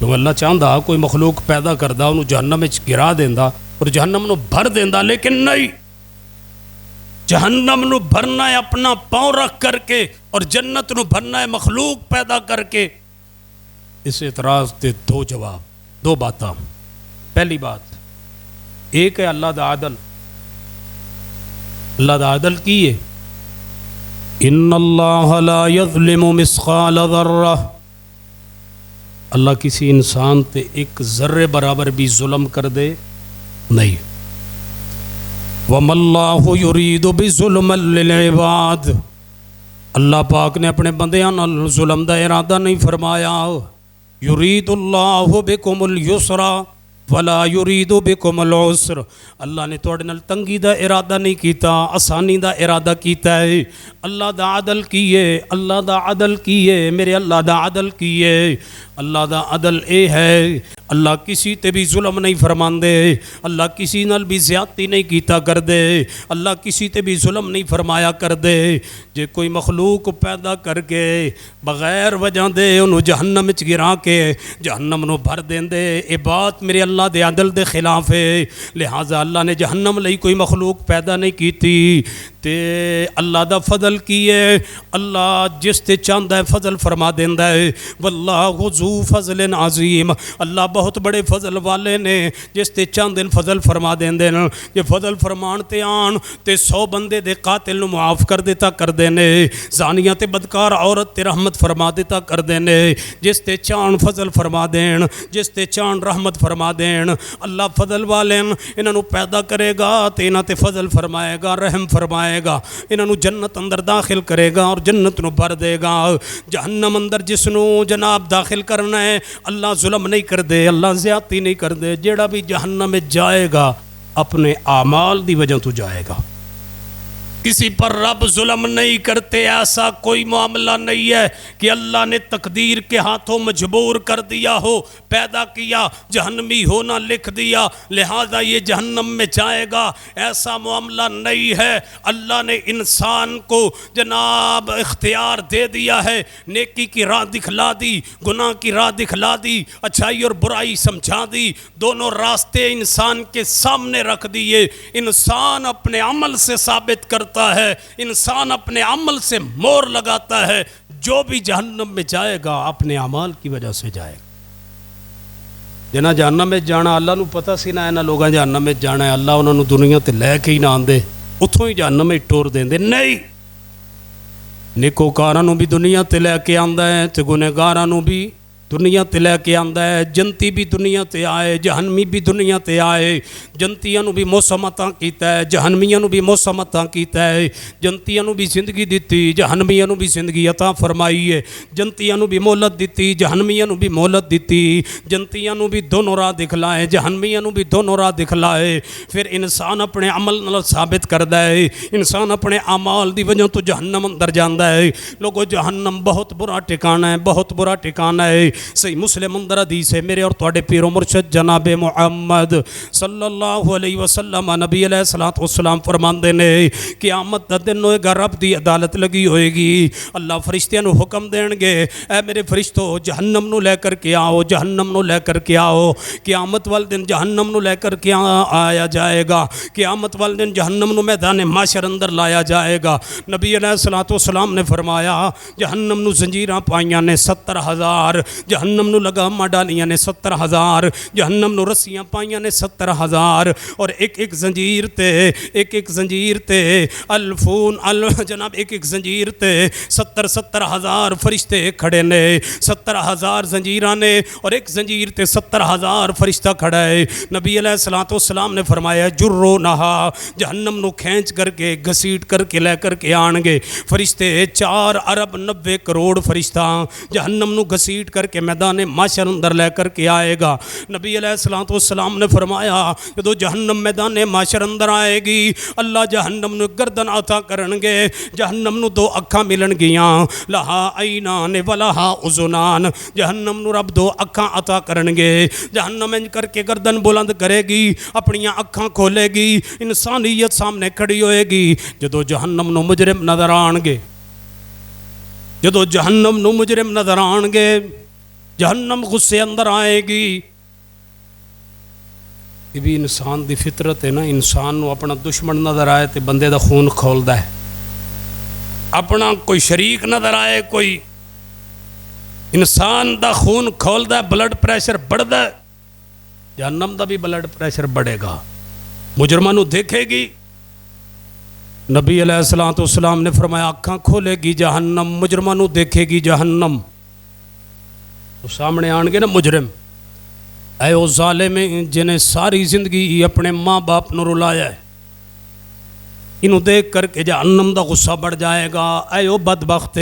جو اللہ چاہتا کوئی مخلوق پیدا کردا انہوں جہنم میں گرا دیندا اور جہنم نو بھر دیندا، لیکن نہیں، جہنم نو بھرنا ہے اپنا پاؤں رکھ کر کے اور جنت نو بھرنا ہے مخلوق پیدا کر کے. اس اعتراض تے دو جواب، دو باتاں. پہلی بات ایک ہے اللہ دا عدل. اللہ دا عدل کی ہے ان اللہ لا یظلم مثقال ذرہ، اللہ کسی انسان تے ایک ذرے برابر بھی ظلم کر دے نہیں. وَمَا اللَّهُ يُرِيدُ بِظُلْمًا لِلْعِبَادِ، اللہ پاک نے اپنے بندیاں نال ظلم دا ارادہ نہیں فرمایا. يُرِيدُ اللَّهُ بِكُمُ الْيُسْرَ وَلَا يُرِيدُ بِكُمُ الْعُسْرَ، اللہ نے توڑے نال تنگی دا ارادہ نہیں کیتا، آسانی دا ارادہ کیتا ہے. اللہ دا عدل کیے، اللہ دا عدل کیے، میرے اللہ دا عدل کیے. اللہ دا عدل اے ہے اللہ کسی تے بھی ظلم نہیں فرمان دے، اللہ کسی نال بھی زیادتی نہیں کیتا کر دے، اللہ کسی تے بھی ظلم نہیں فرمایا کر دے. جے کوئی مخلوق پیدا کر کے بغیر وجہ دے انہوں جہنم وچ گرا کے جہنم نو بھر دین دے، اے بات میرے اللہ دے عدل دے خلاف ہے. لہٰذا اللہ نے جہنم لئی کوئی مخلوق پیدا نہیں کیتی. تے اللہ دا فضل کی ہے، اللہ جس تے چاہتا ہے فضل فرما دینا ہے۔ واللہ ذو فضل عظیم، اللہ بہت بڑے فضل والے نے، جس تے چاہتے ہیں فضل فرما دیندے نے۔ یہ فضل فرمان تے آن تے 100 بندے دے قاتل نو معاف کر دیتا کر دینے، زانیہ تے بدکار عورت تے رحمت فرما دیتا کر دینے، جس تے چان فضل فرما دین، جس تے چان رحمت فرما دین۔ اللہ فضل والے انہاں نو پیدا کرے گا تے انہاں تے فضل فرمائے گا، رحم فرمائے گا، انہاں نو جنت اندر داخل کرے گا اور جنت نو بھر دے گا۔ جہنم اندر جس نو جناب داخل کرنا ہے اللہ ظلم نہیں کر دے، اللہ زیادتی نہیں کر دے۔ جیڑا بھی جہنم میں جائے گا اپنے اعمال دی وجہ تو جائے گا، کسی پر رب ظلم نہیں کرتے۔ ایسا کوئی معاملہ نہیں ہے کہ اللہ نے تقدیر کے ہاتھوں مجبور کر دیا ہو، پیدا کیا جہنمی ہونا لکھ دیا لہذا یہ جہنم میں جائے گا، ایسا معاملہ نہیں ہے۔ اللہ نے انسان کو جناب اختیار دے دیا ہے، نیکی کی راہ دکھلا دی، گناہ کی راہ دکھلا دی، اچھائی اور برائی سمجھا دی، دونوں راستے انسان کے سامنے رکھ دیے۔ انسان اپنے عمل سے ثابت کرتا ہے، انسان اپنے عمل سے مور لگاتا ہے۔ جو بھی جہنم میں جائے گا اپنے اعمال کی وجہ سے جائے گا۔ جنہاں جہنم میں جانا اللہ نو پتہ سی نا انہاں لوگاں جہنم میں جانا ہے، اللہ انہاں نو دنیا تے لے کے ہی نہ آندے، اتھوں ہی جہنم میں ٹور دیندے نہیں۔ نیکوکاراں نو بھی دنیا تے لے کے آندا ہے تے گنہگاراں نو بھی دنیا تے لے کے آندا ہے۔ جنتی بھی دنیا تے آئے، جہنمی بھی دنیا تے آئے۔ جنتیاں نو بھی موسم عطا کیتا ہے، جہنمیاں نو بھی موسم عطا کیتا ہے۔ جنتیاں نو بھی زندگی دیتی، جہنمیاں نو بھی زندگی عطا فرمائی ہے۔ جنتیاں نو بھی مہلت دیتی، جہنمیاں نو بھی مہلت دیتی۔ جنتیاں نو بھی دونوں راہ دکھلائے، جہنمیاں نو بھی دونوں راہ دکھلائے۔ پھر انسان اپنے عمل نال ثابت کردا ہے، انسان اپنے اعمال دی وجہ تو جہنم اندر جاندا ہے۔ لوگو جہنم بہت برا ٹھکانہ ہے، بہت برا ٹھکانہ ہے۔ صحیح مسلم اندر حدیث ہے، میرے اور تواڈے پیر و مرشد جناب محمد صلی اللہ علیہ وسلم نبی علیہ الصلوۃ والسلام فرماندے نے قیامت دا دن ہوئے گا، رب دی عدالت لگی ہوئے گی۔ اللہ فرشتیاں نو حکم دین گے، اے میرے فرشتو جہنم نو لے کر کے آؤ، جہنم نو لے کر کے آؤ۔ قیامت والے دن جہنم نو لے کر کے آیا جائے گا، قیامت والے دن جہنم نو میدان محشر اندر لایا جائے گا۔ نبی علیہ الصلوۃ والسلام نے فرمایا جہنم نو زنجیراں پائیاں نے 70,000، جہنم نو لگاماں ڈالیاں نے 70,000، جہنم نو رسیاں پائیاں نے 70,000، اور ایک ایک زنجیر تے الفون جناب ایک ایک زنجیر تے 70,000 فرشتے کھڑے نے، 70,000 زنجیراں نے اور ایک زنجیر تے 70,000 فرشتہ کھڑا ہے۔ نبی علیہ الصلوۃ والسلام نے فرمایا جرو نہا، جہنم نو کھینچ کر کے گھسیٹ کر کے لے کر کے آن گے فرشتے، 4 ارب 90 کروڑ فرشتہ جہنم نو گھسیٹ کر کے میدان محشر اندر لے کر کے آئے گا۔ نبی علیہ الصلوۃ والسلام نے فرمایا جدو جہنم میدان محشر اندر آئے گی اللہ جہنم نو گردن عطا کرن گے، جہنم نو 2 اکھاں ملن گیاں، لہا عینان ولہا اذنان، جہنم نو رب 2 اکھاں عطا کرن گے۔ جہنم انج کر کے گردن بلند کرے گی، اپنی اکھاں کھولے گی، انسانیت سامنے کھڑی ہوئے گی۔ جدو جہنم نو مجرم نظر آن گے، جدو جہنم نو مجرم نظر آن گے، جہنم غصے اندر آئے گی۔ یہ بھی انسان دی فطرت ہے نا، انسان نو اپنا دشمن نظر آئے تو بندے دا خون کھولدا ہے، اپنا کوئی شریک نظر آئے کوئی انسان دا خون کھولدا ہے، بلڈ پریشر بڑھدا ہے، جہنم دا بھی بلڈ پریشر بڑھے گا۔ مجرمہ نو دیکھے گی، نبی علیہ الصلوۃ والسلام نے فرمایا آنکھاں کھولے گی جہنم، مجرمہ نو دیکھے گی جہنم۔ تو سامنے آن گے نا مجرم، اے او ظالم جنہیں ساری زندگی اپنے ماں باپ نو رلایا ہے، انہوں دیکھ کر کے جہنم دا غصہ بڑھ جائے گا۔ اے او بدبخت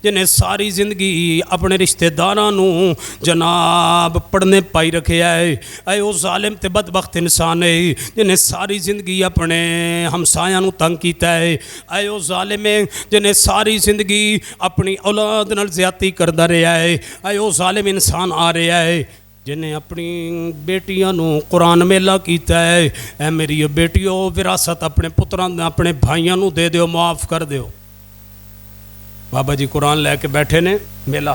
جنہیں ساری زندگی اپنے رشتہ دارانو جناب پڑھنے پائی رکھے آئے، اے او ظالم تے بدبخت انسان ہے جنہیں ساری زندگی اپنے ہمسایاں نو تنگ کیتا ہے، اے او ظالم جنہیں ساری زندگی اپنی اولاد نال زیادتی کردا رہا ہے، اے او ظالم انسان آ رہا ہے جنہیں اپنی بیٹیاں نو قرآن میلہ کیتا ہے، اے میری بیٹیوں وراثت اپنے پتران اپنے بھائیاں نو دے دیو، معاف کر دیو۔ بابا جی قرآن لے کے بیٹھے نے میلہ،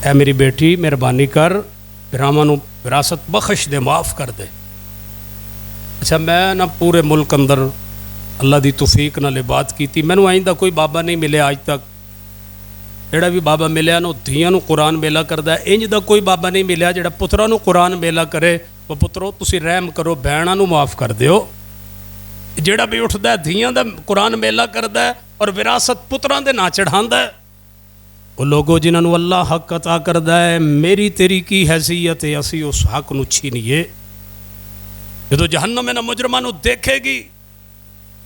اے میری بیٹی مہربانی کر برامہ نو وراثت بخش دے، معاف کر دے۔ اچھا میں نا پورے ملک اندر اللہ دی توفیق نال بات کیتی. مینوں آئندہ کوئی بابا نہیں ملیا اج تک جڑا بھی بابا ملیا نا دھیاں نو قرآن میلا کردا ہے. انج دا کوئی بابا نہیں ملیا جڑا پتراں نو قرآن میلا کرے. وہ پترو تسی رحم کرو بہناں نو معاف کر دیو. جڑا بھی اٹھدا ہے دھیاں دا قرآن میلا کردا ہے اور وراثت پتراں دے نا چڑھاندا ہے. وہ لوگوں جنہاں نو اللہ حق عطا کردا ہے میری تیری کی حیثیت ہے اسی اس حق نو چھینیے. جدو جہنم انہاں مجرماں نو دیکھے گی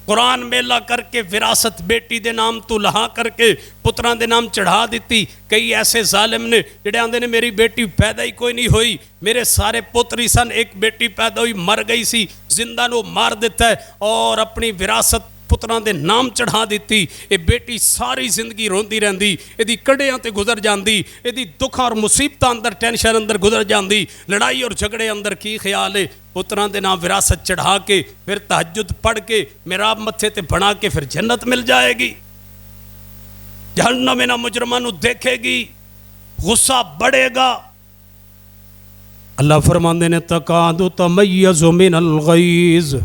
قرآن میلا کر کے وراثت بیٹی دے نام تو لہا کر کے پتران دے نام چڑھا دیتی. کئی ایسے ظالم نے جڑے آندے نے میری بیٹی پیدا ہی کوئی نہیں ہوئی, میرے سارے پتری سن, ایک بیٹی پیدا ہوئی مر گئی سی, زندہ نو مار دیتا ہے اور اپنی وراثت پتران دے نام چڑھا دیتی. یہ بیٹی ساری زندگی روندی رہندی, یہ کڑیاں تے گزر جاندی, یہ دکھاں اور مصیبتاں اندر ٹینشن اندر گزر جاندی, لڑائی اور جھگڑے اندر. کی خیال ہے پتران دے نام وراثت چڑھا کے پھر تہجد پڑھ کے محراب متھے تے بنا کے پھر جنت مل جائے گی. جہنم انہاں مجرمان نو دیکھے گی غصہ بڑھے گا. اللہ فرماندے نے تکاد تمیز من الغیظ,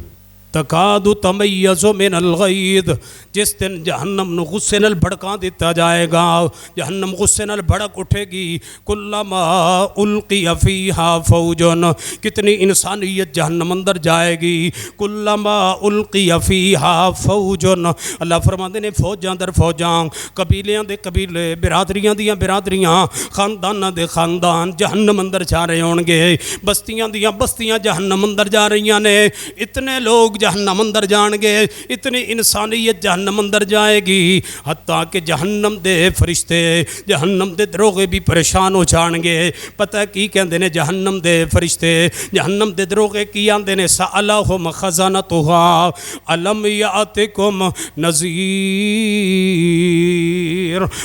تکاد تمیز من الغیظ. جس دن جہنم نو غصے نال بھڑکا دیتا جائے گا, جہنم غصے نال بھڑک اٹھے گی. کلما القی فیہا فوجن, کتنی انسانیت جہنم اندر جائے گی. کلما القی فیہا فوجن, اللہ فرماندے نے فوجاں در فوجاں, قبیلیاں دے قبیلے, برادریاں دیاں برادریاں, خانداناں دے خاندان جہنم اندر جا رہے ہون گے, بستیاں دیاں بستیاں جہنم اندر جا رہیاں نے. اتنے لوگ جہنم اندر جان گے, اتنی انسانیت جہنم اندر جائے گی, حتیٰ کہ جہنم دے فرشتے, جہنم دے دروغے بھی پریشان ہو جان گے. پتہ کی کہندے نے جہنم دے فرشتے, جہنم دے دروغے کی آندے نے سألہم خزانتہا الم یاتکم نذیر.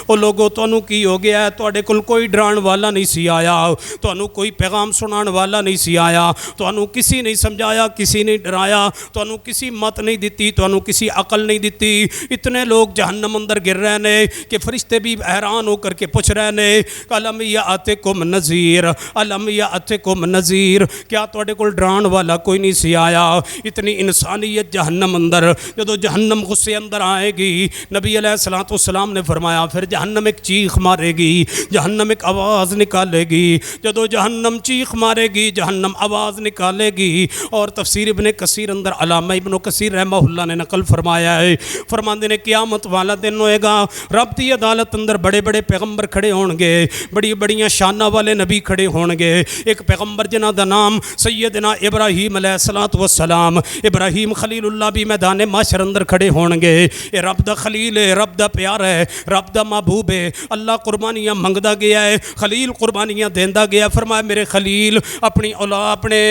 او لوگو تانوں کی ہو گیا ہے, تواڈے کول کوئی ڈران والا نہیں سی آیا, تانوں کوئی پیغام سنان والا نہیں سی آیا, تانوں کسی نہیں سمجھایا, کسی نہیں ڈرایا, تانوں کسی مت نہیں دیتی, تانوں کسی عقل نہیں دیتی. اتنے لوگ جہنم اندر گر رہے نے کہ فرشتے بھی حیران ہو کر کے پوچھ رہے نے الم یاتکم نذیر, الم یاتکم نذیر, کیا تواڈے کول ڈران والا کوئی نہیں سی آیا. اتنی انسانیت جہنم اندر. جدو جہنم غصے اندر آئے گی, نبی علیہ السلام نے فرمایا پھر جہنم ایک چیخ مارے گی, جہنم ایک آواز نکالے گی. جدو جہنم چیخ مارے گی, جہنم آواز نکالے گی. اور تفسیر ابن کثیر اندر علامہ ابن کثیر رحمہ اللہ نے نقل فرمایا ہے, فرماندے نے قیامت والا دن ہوئے گا, رب دی عدالت اندر بڑے بڑے پیغمبر کھڑے ہون گے, بڑی بڑیاں شانہ والے نبی کھڑے ہون گے. ایک پیغمبر جنہ دا نام سیدنا ابراہیم علیہ السلام, ابراہیم خلیل اللہ بھی میدان معاشر اندر کھڑے ہون گے. اے رب دا خلیل ہے, رب دا پیار ہے, رب دا محبوب ہے. اللہ قربانیاں منگدا گیا ہے, خلیل قربانیاں دیندا گیا. فرمایا میرے خلیل اپنی اولاد اپنے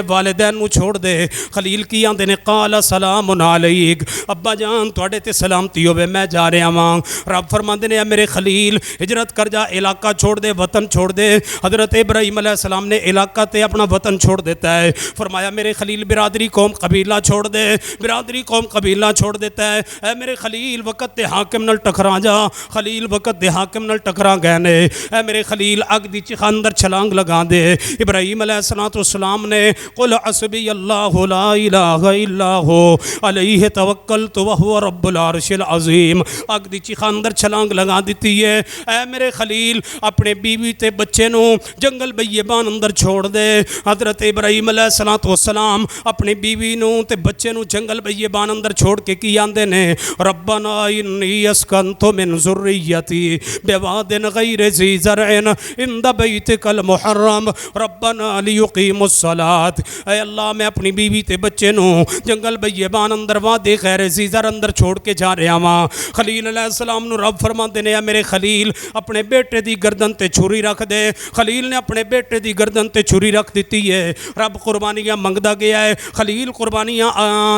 والدین نو چھوڑ دے. خلیل کی آندے نے قال سلام علیک, ابا جان تواڈے تے سلامتی ہوے, میں جا رہا ہاں. رب فرماندے نے میرے خلیل ہجرت کر جا, علاقہ چھوڑ دے, وطن چھوڑ دے. حضرت ابراہیم علیہ السلام نے علاقہ تے اپنا وطن چھوڑ دیتا ہے. فرمایا میرے خلیل برادری قوم قبیلہ چھوڑ دے, برادری قوم قبیلہ چھوڑ دیتا ہے. اے میرے خلیل وقت تے حاکم نال ٹکرا جا, خلیل وقت تے حاکم نال ٹکرا گئے نے. اے میرے خلیل اگ دی چخ اندر چھلانگ لگا دے. ابراہیم علیہ السلام نے قل حسبی اللہ لا الہ الا ہو علیہ توکلت وہو رب العرش العظیم, اگ دی چخ اندر چھلانگ لگا دیتی ہے. اے میرے خلیل اپنے بیوی تے بچے نو جنگل بیابان اندر چھوڑ دے. حضرت ابراہیم علیہ السلام اپنی بیوی نو تے بچے نو جنگل بیابان اندر چھوڑ کے کی آندے نے ربنا انی اسکنت من ذریتی بواد غیر ذی زرع عند بیتک المحرم ربنا لیقیموا الصلاۃ. اے اللہ میں اپنی بیوی تے بچے نو جنگل بیابان اندر وادی غیر ذی زرع اندر چھوڑ کے جا رہا ہاں. خلیل علیہ السلام نو رب فرماندے نے میرے خلیل اپنے بیٹے دی گردن تے چھری رکھ دے. خلیل نے اپنے بیٹے دی گردن تے چھری رکھ دیتی ہے. رب قربانیاں منگدا گیا ہے, خلیل قربانیاں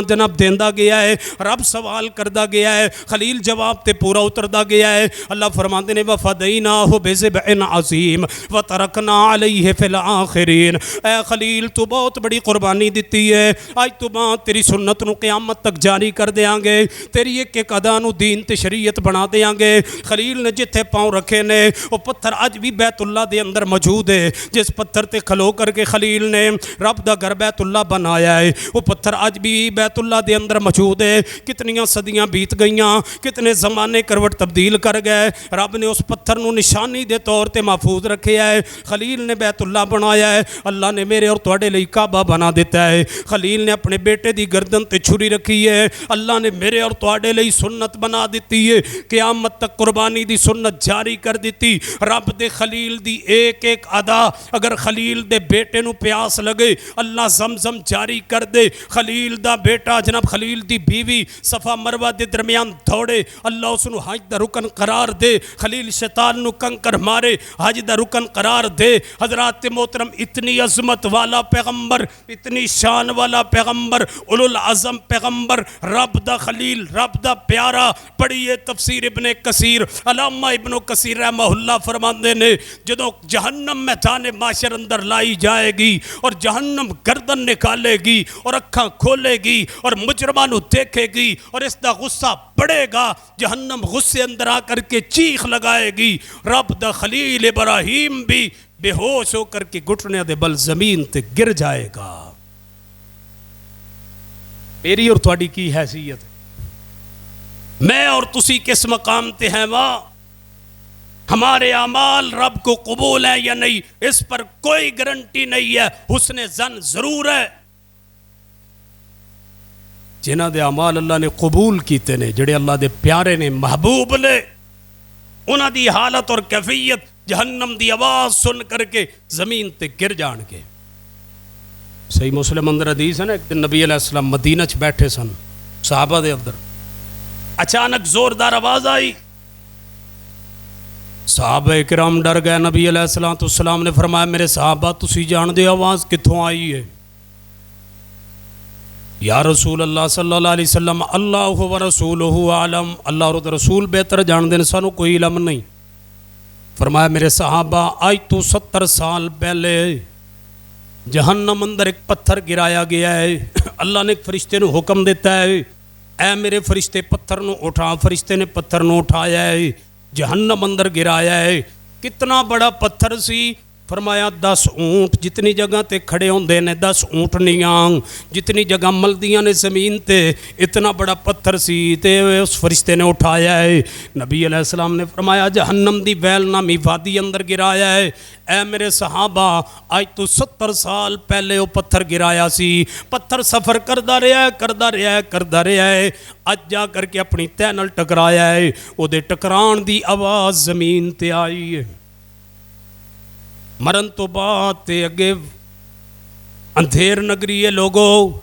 جناب دیندا گیا ہے, رب سوال کردا گیا ہے, خلیل جواب تے پورا اتردا گیا ہے. اللہ فرماندے نے وفدیناہ بذبح عظیم وترکنا علیہ فی الآخرین. اے خلیل تو بہت بڑی قربانی دیتی ہے, آج تو بعد تیری سنت نو قیامت تک جاری کر دیاں گے، تیری ایک ایک ادا نو دین تے شریعت بنا دیاں گے۔ خلیل نے جتھے پاؤں رکھے نے وہ پتھر اج بھی بیت اللہ دے اندر موجود ہے، جس پتھر تے کھلو کر کے خلیل نے رب دا گھر بیت اللہ بنایا ہے، وہ پتھر اج بھی بیت اللہ دے اندر موجود ہے۔ کتنیاں صدیاں بیت گئیاں، کتنے زمانے کروٹ تبدیل کر گئے، رب نے اس پتھر نو نشانی دے طور تے محفوظ رکھے ہے۔ خلیل نے بیت اللہ بنایا ہے، اللہ نے میرے اور تواڈے لئی کعبہ بنا دیتا ہے۔ خلیل نے اپنے بیٹے دی گردن تے چھری رکھی ہے، اللہ نے میرے اور تواڈے لئی سنت بنا دیتی ہے، قیامت تک قربانی دی سنت جاری کر دیتی۔ رب دے خلیل دی ایک ایک ادا اگر خلیل دے بیٹے نو پیاس لگے اللہ زمزم جاری کر دے۔ خلیل دا بیٹا جناب خلیل دی بیوی صفا مروہ دے درمیان دوڑے، اللہ اس نو حج دا رکن قرار دے۔ خلیل شیطان نو کنکر مارے، حج دا رکن قرار دے۔ حضرات محترم، اتنی عظمت والا پیغمبر، اتنی شان والا پیغمبر، اولو العظم پیغمبر، رب دا خلیل، رب دا پیارا۔ پڑھیے تفسیر ابن کثیر، علامہ ابن کثیر رحمہ اللہ فرماندے نے جدوں جہنم میدان معاشر اندر لائی جائے گی اور جہنم گردن نکالے گی اور اکھاں کھولے گی اور مجرماں نو دیکھے گی اور اس دا غصہ بڑھے گا، جہنم غصے اندر آ کر کے چیخ لگائے گی، رب دا خلیل ابراہیم بھی بے ہوش ہو کر کے گھٹنے دے بل زمین تے گر جائے گا۔ میری اور تواڈی کی حیثیت ہے؟ میں اور تسی کس مقام تے ہیں؟ وہاں ہمارے اعمال رب کو قبول ہیں یا نہیں، اس پر کوئی گارنٹی نہیں ہے، حسن ظن ضرور ہے۔ جنہاں دے اعمال اللہ نے قبول کیتے نے، جڑے اللہ دے پیارے نے، محبوب نے، انہاں دی حالت اور کیفیت جہنم دی آواز سن کر کے زمین تے گر جان کے۔ صحیح مسلم اندر حدیث ہے نا، ایک دن نبی علیہ السلام مدینہ چ بیٹھے سن، صحابہ دے اندر اچانک زوردار آواز آئی، صحابہ کرام ڈر گئے۔ نبی علیہ السلام نے فرمایا میرے صحابہ تسی جان دے آواز کتھوں آئی ہے؟ یا رسول اللہ صلی اللہ علیہ وسلم اللہ و رسولہ عالم، اللہ اور رسول بہتر جان دے، سانو کوئی علم نہیں۔ فرمایا میرے صحابہ آج تو 70 سال پہلے جہنم اندر ایک پتھر گرایا گیا ہے، اللہ نے ایک فرشتے نو حکم دیتا ہے اے میرے فرشتے پتھر نو اٹھا، فرشتے نے پتھر نو اٹھایا ہے، جہنم اندر گرایا ہے۔ کتنا بڑا پتھر سی؟ فرمایا 10 اونٹ جتنی جگہ تے کھڑے ہوندے نے، 10 اونٹنیاں جتنی جگہ ملدیاں نے زمین تے، اتنا بڑا پتھر سی تے اس فرشتے نے اٹھایا ہے۔ نبی علیہ السلام نے فرمایا جہنم دی ویل نامی وادی اندر گرایا ہے۔ اے میرے صحابہ آج تو 70 سال پہلے وہ پتھر گرایا سی، پتھر سفر کردا رہا ہے، اج جا کر کے اپنی تہ نال ٹکرایا ہے، او دے ٹکران دی آواز زمین تے آئی ہے۔ مرن تو بعد تے اگے اندھیر نگری ہے لوگو،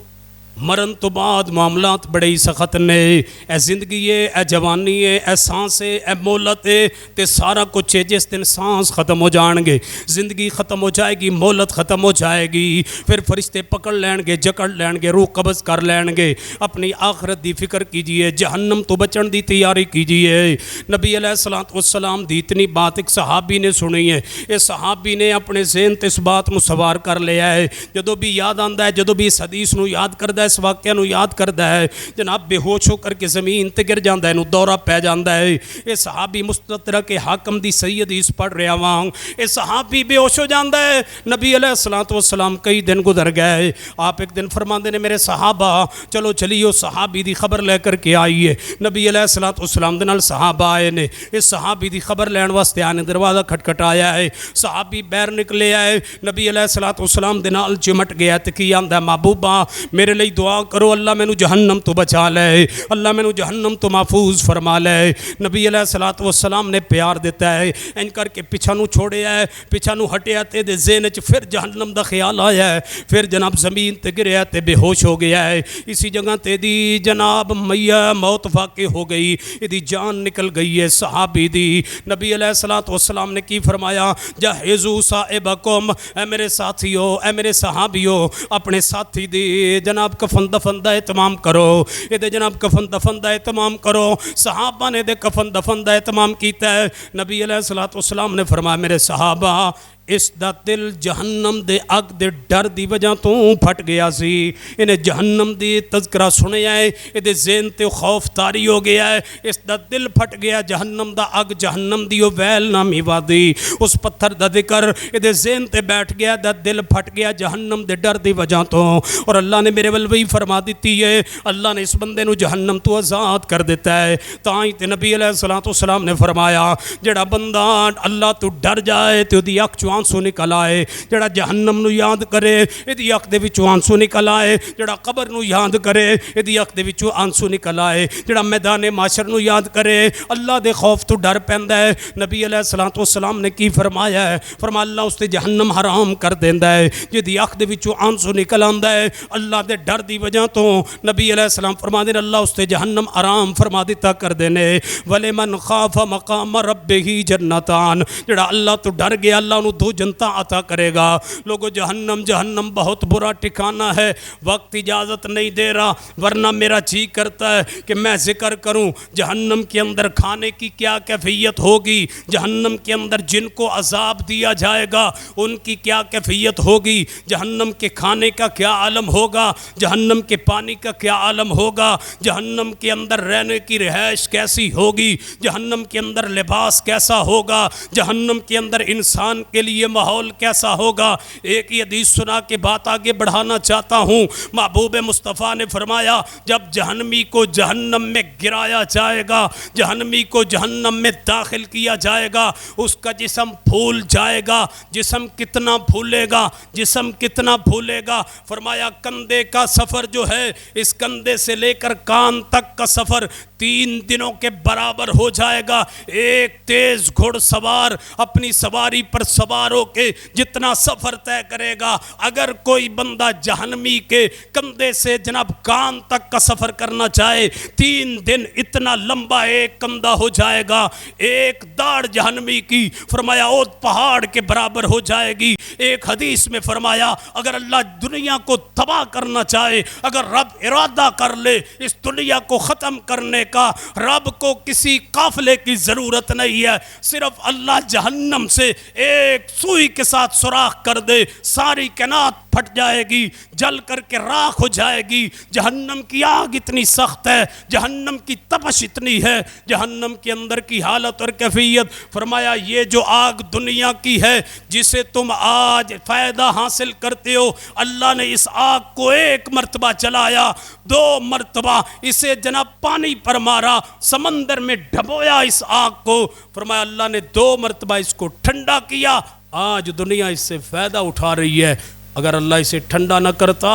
مرن تو بعد معاملات بڑے ہی سخت نے، اے زندگی ہے، اے جوانی ہے، اے سانس ہے، اے مولت ہے، تے سارا کچھ ہے۔ جس دن سانس ختم ہو جان گے، زندگی ختم ہو جائے گی، مولت ختم ہو جائے گی، پھر فرشتے پکڑ لین گے، جکڑ لین گے، روح قبض کر لین گے۔ اپنی آخرت دی فکر کیجئے، جہنم تو بچن دی تیاری کیجئے۔ نبی علیہ السلام دی اتنی بات ایک صحابی نے سنی ہے، اس صحابی نے اپنے ذہن تے اس بات نو سوار کر لیا ہے، جدو بھی یاد آندا ہے، جدو بھی اس حدیث نو یاد کردا ہے، اس واقعہ نو یاد کردا ہے، جناب بے ہوش ہو کر کے زمین تے گر جاندا ہے، نو دورہ پہ جاندا ہے۔ اے صحابی مستدرک حاکم دی صحیح حدیث پڑھ رہا ہاں، اے صحابی بے ہوش ہو جاندا ہے۔ نبی علیہ السلام کئی دن گزر گئے، آپ ایک دن فرماندے نے میرے صحابہ چلو چلیو صحابی دی خبر لے کر کے آئیے۔ نبی علیہ السلام دے نال صحابہ آئے نے، اس صحابی دی خبر لین واسطے آنے، دروازہ کھٹکھٹایا ہے، صحابی باہر نکلے آئے، نبی علیہ السلام دے نال چمٹ گیا تے کی آندا ہے محبوبہ میرے لئی دعا کرو اللہ مینوں جہنم تو بچا لے، اللہ مینوں جہنم تو محفوظ فرما لے۔ نبی علیہ السلام نے پیار دیتا ہے، ان کر کے پیچھا نو چھوڑیا ہے، پیچھا نو ہٹیا تے دے ذہن وچ پھر جہنم دا خیال آیا ہے، پھر جناب زمین تے گریا تے بے ہوش ہو گیا ہے۔ اسی جگہ تے دی جناب میہ موت واقع ہو گئی، دی جان نکل گئی ہے صحابی دی۔ نبی علیہ السلام نے کی فرمایا جہزو صاحبکم، اے میرے ساتھیو، اے میرے صحابیو، اپنے ساتھی دی جناب کفن دفن دا اہتمام کرو، یہ دے جناب کفن دفن دا اہتمام کرو۔ صحابہ نے دے کفن دفن دا اہتمام کیتا ہے۔ نبی علیہ السلام نے فرمایا میرے صحابہ اس دا دل جہنم دے اگ دے ڈر دی وجہ تو پھٹ گیا سی، انہیں جہنم دی تذکرہ سنیا ہے، یہ ذہن تے خوف تاری ہو گیا ہے، اس دا دل پھٹ گیا، جہنم دا اگ جہنم دی ویل نامی وادی، اس پتھر دا ذکر یہ ذہن تے بیٹھ گیا، دا دل پھٹ گیا جہنم دے ڈر دی وجہ تو، اور اللہ نے میرے ولوی فرما دیتی ہے، اللہ نے اس بندے نو جہنم تو آزاد کر دیتا ہے۔ تائیں تے نبی علیہ السلام نے فرمایا جڑا بندہ اللہ تو ڈر جائے تو دی اکھ چوں آنسو نکل آئے، جڑا جہنم نو یاد کرے دی اکھ دے وچوں آنسو نکل آئے، جڑا قبر نو یاد کرے دی اکھ دے وچوں آنسو نکل آئے، جڑا میدان معاشر نو یاد کرے اللہ دے خوف تو ڈر پیندا ہے۔ نبی علیہ السلام نے کی فرمایا ہے، فرمایا اللہ اس تے جہنم حرام کر دیندا ہے، جدی اکھ دے وچوں آنسو نکل آندا ہے اللہ دے ڈر دی وجہ تو، نبی علیہ السلام فرما دے اللہ اس تے جہنم حرام فرما دیتا کر دینے۔ وَلِمَنْ خَافَ مَقَامَ رَبِّهِ جَنَّتَانِ، جڑا اللہ تو ڈر گیا اللہ انہوں دو جنتاں عطا کرے گا۔ لوگو جہنم بہت برا ٹھکانہ ہے، وقت اجازت نہیں دے رہا ورنہ میرا جی کرتا ہے کہ میں ذکر کروں جہنم کے اندر کھانے کی کیا کیفیت ہوگی، جہنم کے اندر جن کو عذاب دیا جائے گا ان کی کیا کیفیت ہوگی، جہنم کے کھانے کا کیا عالم ہوگا، جہنم کے پانی کا کیا عالم ہوگا، جہنم کے اندر رہنے کی رہائش کیسی ہوگی، جہنم کے اندر لباس کیسا ہوگا، جہنم کے اندر انسان کے لیے ماحول کیسا ہوگا۔ ایک ہی حدیث سنا کے بات آگے بڑھانا چاہتا ہوں، محبوب مصطفیٰ نے فرمایا جب جہنمی کو جہنم میں گرایا جائے گا، جہنمی کو جہنم میں داخل کیا جائے گا، اس کا جسم پھول جائے گا۔ جسم کتنا پھولے گا، جسم کتنا پھولے گا، فرمایا کندھے کا سفر جو ہے اس کندھے سے لے کر کان تک کا سفر 3 دنوں کے برابر ہو جائے گا۔ ایک تیز گھڑ سوار اپنی سواری پر سوار ہو کے جتنا سفر طے کرے گا، اگر کوئی بندہ جہنمی کے کندھے سے جناب کان تک کا سفر کرنا چاہے 3 دن اتنا لمبا ایک کندھا ہو جائے گا۔ ایک داڑھ جہنمی کی فرمایا اوت پہاڑ کے برابر ہو جائے گی۔ ایک حدیث میں فرمایا اگر اللہ دنیا کو تباہ کرنا چاہے، اگر رب ارادہ کر لے اس دنیا کو ختم کرنے کا، رب کو کسی قافلے کی ضرورت نہیں ہے، صرف اللہ جہنم سے ایک سوئی کے ساتھ سوراخ کر دے ساری کائنات پھٹ جائے گی، جل کر کے راکھ ہو جائے گی۔ جہنم کی آگ اتنی سخت ہے، جہنم کی تپش اتنی ہے، جہنم کے اندر کی حالت اور کیفیت، فرمایا یہ جو آگ دنیا کی ہے جسے تم آج فائدہ حاصل کرتے ہو، اللہ نے اس آگ کو 1 مرتبہ جلایا، 2 مرتبہ اسے جناب پانی پر مارا، سمندر میں ڈبویا اس آگ کو، فرمایا اللہ نے 2 مرتبہ اس کو ٹھنڈا کیا، آج دنیا اس سے فائدہ اٹھا رہی ہے۔ اگر اللہ اسے ٹھنڈا نہ کرتا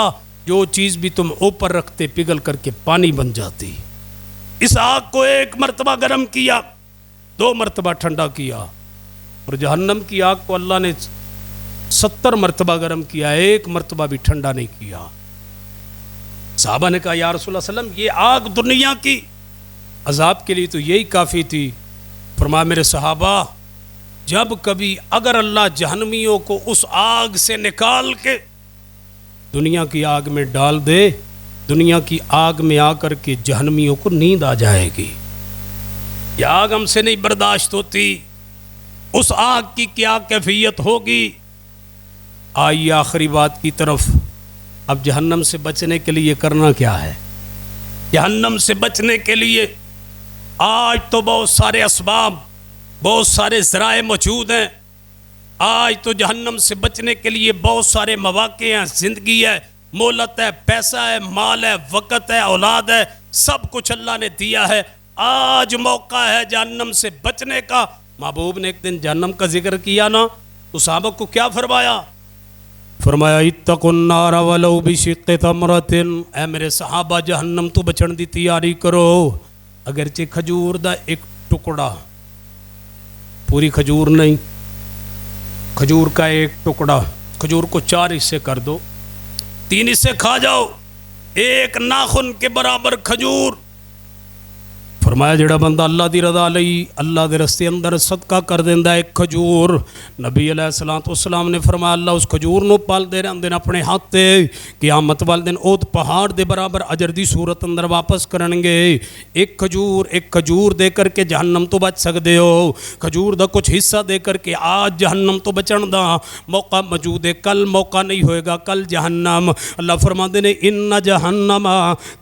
جو چیز بھی تم اوپر رکھتے پگھل کر کے پانی بن جاتی۔ اس آگ کو 1 مرتبہ گرم کیا، 2 مرتبہ ٹھنڈا کیا، اور جہنم کی آگ کو اللہ نے 70 مرتبہ گرم کیا، 1 مرتبہ بھی ٹھنڈا نہیں کیا۔ صحابہ نے کہا یا رسول اللہ صلی اللہ علیہ وسلم یہ آگ دنیا کی عذاب کے لیے تو یہی کافی تھی۔ فرمایا میرے صحابہ جب کبھی اگر اللہ جہنمیوں کو اس آگ سے نکال کے دنیا کی آگ میں ڈال دے، دنیا کی آگ میں آ کر کے جہنمیوں کو نیند آ جائے گی، یہ آگ ہم سے نہیں برداشت ہوتی، اس آگ کی کیا کیفیت ہوگی۔ آئیے آخری بات کی طرف، اب جہنم سے بچنے کے لیے کرنا کیا ہے؟ جہنم سے بچنے کے لیے آج تو بہت سارے اسباب، بہت سارے ذرائع موجود ہیں، آج تو جہنم سے بچنے کے لیے بہت سارے مواقع ہیں، زندگی ہے، مہلت ہے، پیسہ ہے، مال ہے، وقت ہے، اولاد ہے، سب کچھ اللہ نے دیا ہے، آج موقع ہے جہنم سے بچنے کا۔ محبوب نے ایک دن جہنم کا ذکر کیا نا تو صحابہ کو کیا فرمایا؟ فرمایا اتقوا النار ولو بشق تمرۃ، اے میرے صحابہ جہنم تو بچن دی تیاری کرو، اگرچہ کھجور دا ایک ٹکڑا، پوری کھجور نہیں، کھجور کا ایک ٹکڑا، کھجور کو 4 حصے کر دو، 3 حصے کھا جاؤ، 1 ناخن کے برابر کھجور، فرمایا جڑا بندہ اللہ دی رضا لئی اللہ دے رستے اندر صدقہ کر دیندا ہے کھجور، نبی علیہ الصلوۃ والسلام نے فرمایا اللہ اس کھجور نو پال دے رہندے اپنے ہاتھ تے، قیامت والے دن اوت پہاڑ دے برابر اجر دی صورت اندر واپس کرن گے۔ ایک کھجور دے کر کے جہنم تو بچ سکدے ہو، کھجور دا کچھ حصہ دے کر کے آج جہنم تو بچن دا موقع موجود ہے، کل موقع نہیں ہوئے گا، کل جہنم۔ اللہ فرماندے نے ان جہنم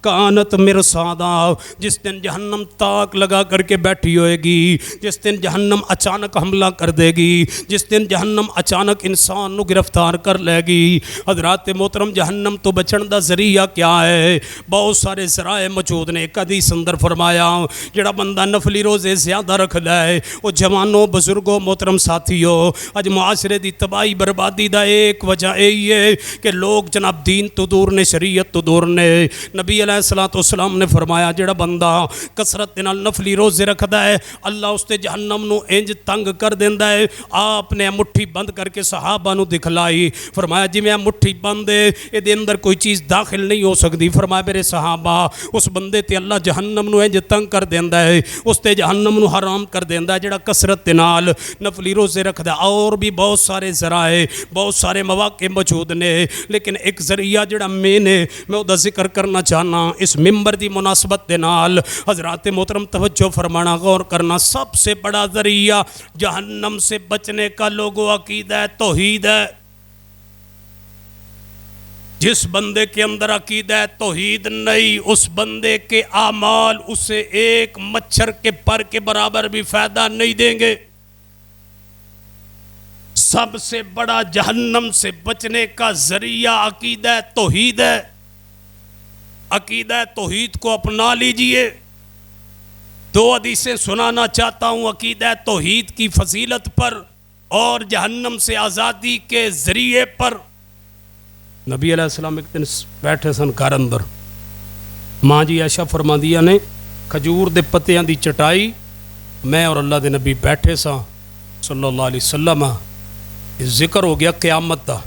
کانت مرصادا، جس دن جہنم تاک لگا کر کے بیٹھی ہوئے گی، جس دن جہنم اچانک حملہ کر دے گی، جس دن جہنم اچانک انسان نو گرفتار کر لے گی۔ حضرات محترم جہنم تو بچن دا ذریعہ کیا ہے؟ بہت سارے ذرائع موجود نے۔ ایک حدیث اندر فرمایا جڑا بندہ نفلی روزے زیادہ رکھ لے، وہ جوانوں بزرگوں محترم ساتھیوں، اج معاشرے دی تباہی بربادی دا ایک وجہ یہی ہے کہ لوگ جناب دین تو دور نے، شریعت تو دور نے۔ نبی علیہ الصلوۃ والسلام نے فرمایا جڑا بندہ کثرت نال نفلی روزے رکھدا ہے اللہ اس تے جہنم نو انج تنگ کر دیندا ہے۔ آپ نے مٹھی بند کر کے صحابہ نو دکھلائی، فرمایا جی میں مٹھی بند ہے اے دے اندر کوئی چیز داخل نہیں ہو سکتی۔ فرمایا میرے صحابہ اس بندے تے اللہ جہنم نو انج تنگ کر دیندا ہے، اس تے جہنم نو حرام کر دیندا ہے جڑا کثرت نال نفلی روزے رکھدا۔ اور بھی بہت سارے ذرائع بہت سارے مواقع موجود نے، لیکن ایک ذریعہ جڑا میں او دا ذکر کرنا چاہنا اس ممبر دی مناسبت دے نال۔ حضرات محترم توجہ فرمانا، غور کرنا، سب سے بڑا ذریعہ جہنم سے بچنے کا لوگوں عقیدہ ہے، توحید ہے۔ جس بندے کے اندر عقیدہ ہے توحید نہیں، اس بندے کے اعمال اسے ایک مچھر کے پر کے برابر بھی فائدہ نہیں دیں گے۔ سب سے بڑا جہنم سے بچنے کا ذریعہ عقیدہ توحید ہے۔ عقیدہ توحید کو اپنا لیجئے۔ دو حدیثیں سنانا چاہتا ہوں عقیدہ توحید کی فضیلت پر اور جہنم سے آزادی کے ذریعے پر۔ نبی علیہ السلام ایک دن بیٹھے سن گھر اندر، ماں جی عائشہ فرماندیاں نے کھجور دے پتیاں دی چٹائی، میں اور اللہ دے نبی بیٹھے سا صلی اللہ علیہ وسلم، ذکر ہو گیا قیامت دا۔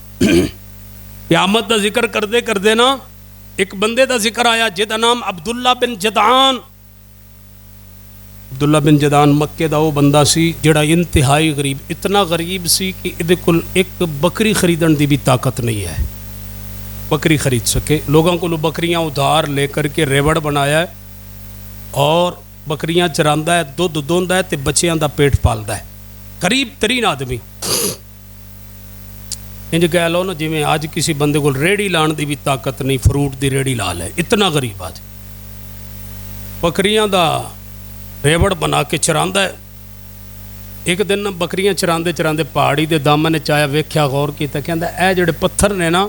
قیامت دا ذکر کردے کردے نا ایک بندے دا ذکر آیا جہدا نام عبداللہ بن جدعان۔ عبداللہ بن جدعان مکے دا وہ بندہ سی جڑا انتہائی غریب، اتنا غریب سی کہ ادھے کل ایک بکری خریدن دی بھی طاقت نہیں ہے، بکری خرید سکے۔ لوگوں کو بکریاں ادھار لے کر کے ریوڑ بنایا ہے اور بکریاں چراندا ہے، دودھ دوندا ہے تے بچیاں دا پیٹ پالدا ہے۔ غریب ترین آدمی، انج کہہ لو نا جی میں آج کسی بندے کو ریڑی لان دی بھی طاقت نہیں، فروٹ دی ریڑی لا لے، اتنا غریب آج۔ بکریاں دا ریوڑ بنا کے چراندا ہے۔ ایک دن بکریاں چراندے چراندے پہاڑی دے دامن نے چایا ویکھیا، غور کیتا، کہندا اے جڑے پتھر نے نا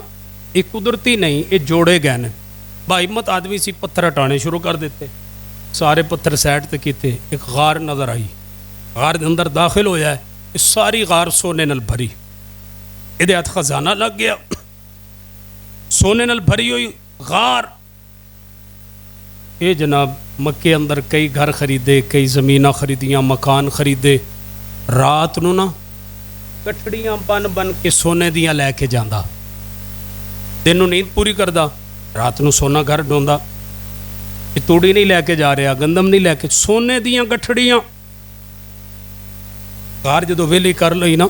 یہ قدرتی نہیں، یہ جوڑے گئے نے۔ باہمت آدمی سی، پتھر ہٹانے شروع کر دیتے، سارے پتھر سائڈ تے کیتے، ایک غار نظر آئی، غار دے اندر داخل ہویا ہے، اس ساری غار سونے نال بھری، ادھے ہاتھ خزانہ لگ گیا، سونے نال بھری ہوئی غار۔ اے جناب مکے اندر کئی گھر خریدے، کئی زمینہ خریدیاں، مکان خریدے، رات نو نا کٹڑیاں بن بن کے سونے دیاں لے کے جاندہ، دن نو نیند پوری کردہ، رات نو سونا گھر ڈوندا، توڑی نہیں لے کے جا رہا، گندم نہیں لے کے، سونے دیاں گٹھڑیاں۔ غار جدو ویلی کر لئی نا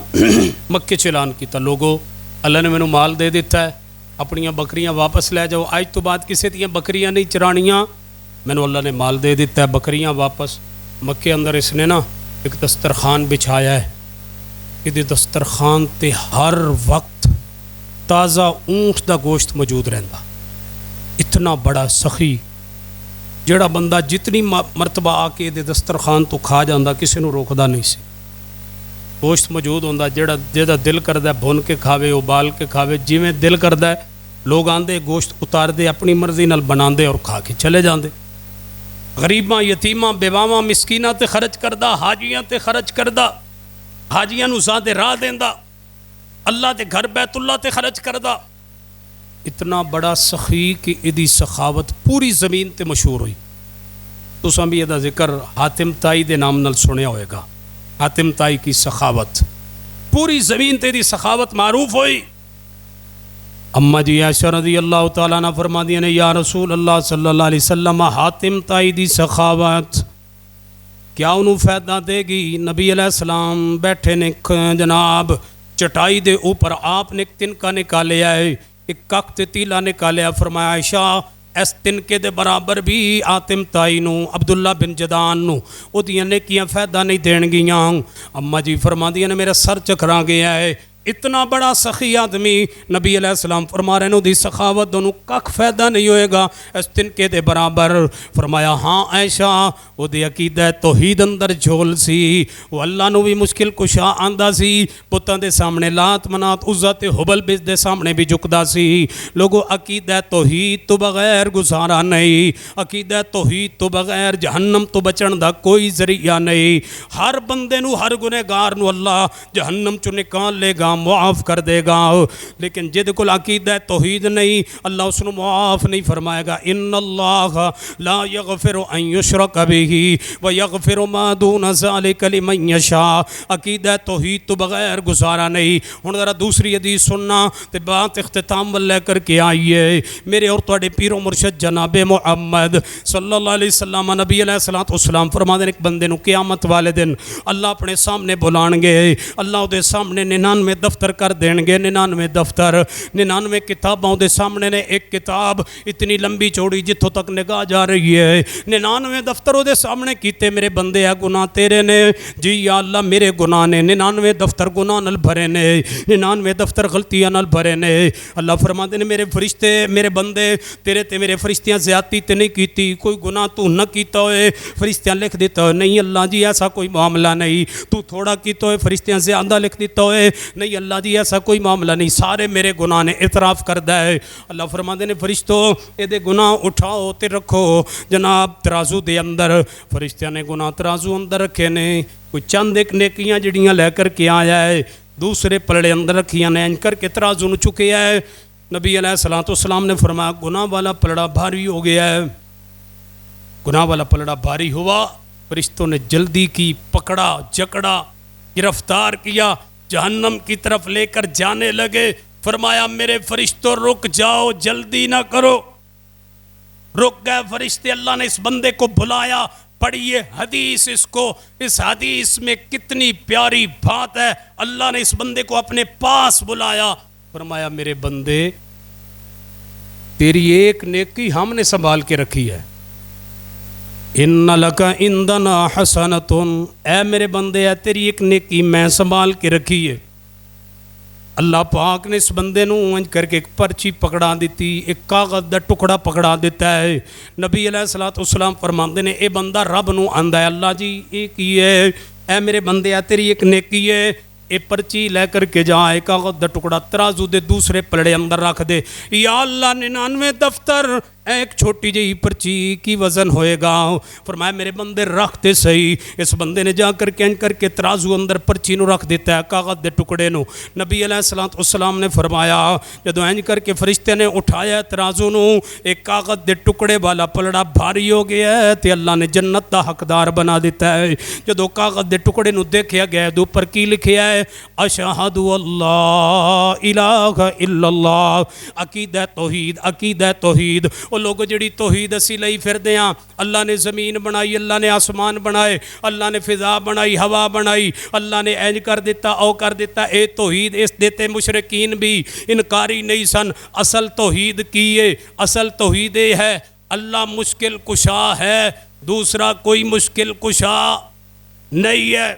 مکے چلان کیتا، لوگو اللہ نے مینوں مال دے دیتا ہے، اپنیاں بکریاں واپس لے جاؤ، آج تو بعد کسی دیاں بکریاں نہیں چرانیاں، مینوں اللہ نے مال دے دیتا ہے، بکریاں واپس۔ مکے اندر اس نے نا ایک دسترخوان بچھایا ہے، کہ دسترخوان تے ہر وقت تازہ اونٹ دا گوشت موجود رہندا، اتنا بڑا سخی جڑا بندہ جتنی مرتبہ آ کے دے دسترخوان تو کھا جاندہ کسی نو روکدا نہیں سی، گوشت موجود ہوندا، جڑا دل کردہ ہے بھون کے کھاوے، ابال کے کھاوے، جی میں دل کردہ ہے، لوگ آندے گوشت اتار دے اپنی مرضی نال بناندے اور کھا کے چلے جاندے۔ غریباں، یتیماں، بیواواں، مسکیناں تے خرچ کردہ، حاجیاں تے خرچ کردہ، حاجیاں نو زادے راہ دیندہ، اللہ دے گھر بیت اللہ تے خرچ کردہ۔ اتنا بڑا سخی کہ ادی سخاوت پوری زمین تے مشہور ہوئی۔ تساں بھی یہ ذکر حاتم تائی دے نام نال سنیا ہوئے گا، حاتم تائی کی سخاوت پوری زمین تے دی سخاوت معروف ہوئی۔ اما جی عائشہ رضی اللہ تعالیٰ عنہ فرما دیا نے یا رسول اللہ صلی اللہ علیہ وسلم حاتم تائی دی سخاوت کیا انہوں فائدہ دے گی؟ نبی علیہ السلام بیٹھے نے جناب چٹائی دے اوپر، آپ نے ایک تنکا نکالیا ہے، ایک کک تے تیلا نکالیا، فرمایا عائشہ اس تنکے دے برابر بھی آتم تائی نو عبداللہ بن جدان نو او دیاں نیکیاں فائدہ نہیں دین گیاں۔ اماں جی فرما دیا نے میرا سر چکھرا گیا ہے، اتنا بڑا سخی آدمی، نبی علیہ السلام فرما رہے نو دی سخاوت دونوں کک فائدہ نہیں ہوئے گا اس تنکے دے برابر۔ فرمایا ہاں عائشہ وہ دی عقیدہ توحید اندر جھول سی، وہ اللہ نو بھی مشکل کشا آندہ سی، پتان دے سامنے لات منات عزت حبل بز دے سامنے بھی جھکدا سی۔ لوگو عقیدہ توحید تو بغیر گزارا نہیں، عقیدہ توحید تو بغیر جہنم تو بچن دا کوئی ذریعہ نہیں۔ ہر بندے نو ہر گنہگار نو اللہ جہنم چو نکال لے گا، معاف کر دے گا، لیکن جد کو عقیدہ توحید نہیں اللہ اس نے معاف نہیں فرمائے گا۔ ان اللہ لا یغفر ان یشرک بہ ویغفر ما دون ذلک لمن یشاء۔ عقیدہ توحید تو بغیر گزارا نہیں۔ ہن ذرا دوسری حدیث سننا تے بات اختتام لے کر کے آئیے۔ میرے اور تواڈے پیر و مرشد جناب محمد صلی اللہ علیہ وسلم نبی علیہ السلام فرماتے ہیں ایک بندے نو قیامت والے دن اللہ اپنے سامنے بلان گے، اللہ دے سامنے 99 دفتر کر دین گے، 99 دفتر 99 کتابوں دے سامنے نے ایک کتاب اتنی لمبی چوڑی جتھوں تک نگاہ جا رہی ہے، 99 دفتروں دے سامنے کیتے میرے بندے ہے گناہ تیرے نے، جی یا اللہ میرے گناہ نے، 99 دفتر گناہ نال بھرے نے، 99 دفتر غلطیاں نال بھرے نے۔ اللہ فرماتے ہیں میرے فرشتے میرے بندے تیرے تے میرے فرشتیاں زیادتی تے نہیں کیتی، کوئی گناہ تو نہ کیتا ہوئے فرشتیاں لکھ دیتا ہوئے، نہیں اللہ جی ایسا کوئی معاملہ نہیں، تو تھوڑا کیتا ہوئے فرشتیاں زیادہ لکھ دیتا ہوئے، نہیں اللہ جی ایسا کوئی معاملہ نہیں، سارے میرے گناہ نے اعتراف کردہ ہے۔ اللہ فرماتے ہیں فرشتوں اے دے گناہ اٹھاؤ تے رکھو جناب ترازو دے اندر۔ فرشتیاں نے گناہ ترازو اندر رکھے نے، کوئی چند ایک نیکیاں جڑیاں لے کر کے آیا ہے، دوسرے پلڑے اندر رکھیاں نے، کر کے ترازو نو چکے ہے۔ نبی علیہ السلام نے فرمایا گناہ والا پلڑا بھاری ہو گیا ہے، گناہ والا پلڑا بھاری ہوا، فرشتوں نے جلدی کی، پکڑا جکڑا گرفتار کیا، جہنم کی طرف لے کر جانے لگے۔ فرمایا میرے فرشتوں رک جاؤ، جلدی نہ کرو۔ رک گئے فرشتے، اللہ نے اس بندے کو بلایا، پڑھیے حدیث اس کو، اس حدیث میں کتنی پیاری بات ہے۔ اللہ نے اس بندے کو اپنے پاس بلایا، فرمایا میرے بندے تیری ایک نیکی ہم نے سنبھال کے رکھی ہے، ان لک عندنا حسنۃ، اے میرے بندے ہے تیری ایک نیکی میں سنبھال کے رکھی ہے۔ اللہ پاک نے اس بندے نو انج کر کے ایک پرچی پکڑا دیتی، ایک کاغذ دا ٹکڑا پکڑا دیتا ہے۔ نبی علیہ السلام فرماندے نے اے بندہ رب نو آندا ہے اللہ جی ایک ہی ہے، اے میرے بندے ہے تیری ایک نیکی ہے، اے پرچی لے کر کے جا، ایک کاغذ دا ٹکڑا ترازو دے دوسرے پلڑے اندر رکھ دے، یا اللہ 99 دفتر ایک چھوٹی جی پرچی کی وزن ہوئے گا۔ فرمایا میرے بندے رکھتے صحیح، اس بندے نے جا کر کے ترازو اندر پرچی نو رکھ دیتا ہے، کاغذ دے ٹکڑے نو۔ نبی علیہ السلام نے فرمایا جدو اینج کر کے فرشتے نے اٹھایا ترازو نو، ایک کاغذ دے ٹکڑے والا پلڑا بھاری ہو گیا ہے تے اللہ نے جنت دا حقدار بنا دیتا ہے۔ جدو کاغذ دے ٹکڑے نو دیکھیا گیا دو پر کی لکھیا ہے اشہد اللہ الہ الا اللہ، عقیدہ توحید، عقیدہ توحید۔ وہ لوگ جڑی توحید اسی لئی پھر دیاں، اللہ نے زمین بنائی، اللہ نے آسمان بنائے، اللہ نے فضا بنائی، ہوا بنائی، اللہ نے اینج کر دیتا او کر دیتا، اے توحید اس دیتے مشرکین بھی انکاری نہیں سن۔ اصل توحید کیے، اصل توحید ہے اللہ مشکل کشا ہے، دوسرا کوئی مشکل کشا نہیں ہے۔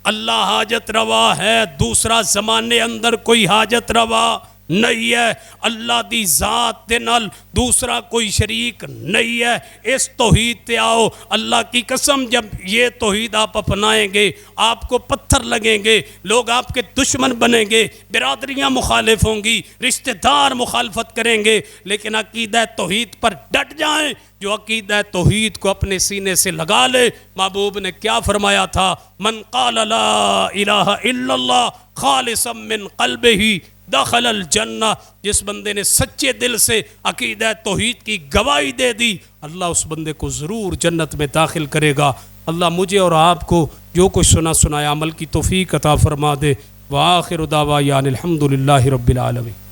اللہ حاجت روا ہے، دوسرا زمانے اندر کوئی حاجت روا نہیں ہے۔ اللہ دی ذات دے نال دوسرا کوئی شریک نہیں ہے۔ اس توحید تے آؤ، اللہ کی قسم جب یہ توحید آپ اپنائیں گے آپ کو پتھر لگیں گے، لوگ آپ کے دشمن بنیں گے، برادریاں مخالف ہوں گی، رشتہ دار مخالفت کریں گے، لیکن عقیدہ توحید پر ڈٹ جائیں۔ جو عقیدہ توحید کو اپنے سینے سے لگا لے، محبوب نے کیا فرمایا تھا؟ من قال لا الہ الا اللہ خالصا من قلبہ دخل الجنہ، جس بندے نے سچے دل سے عقیدہ توحید کی گواہی دے دی، اللہ اس بندے کو ضرور جنت میں داخل کرے گا۔ اللہ مجھے اور آپ کو جو کچھ سنا سنایا عمل کی توفیق عطا فرما دے۔ وآخر دعوانا الحمدللہ رب العالمین۔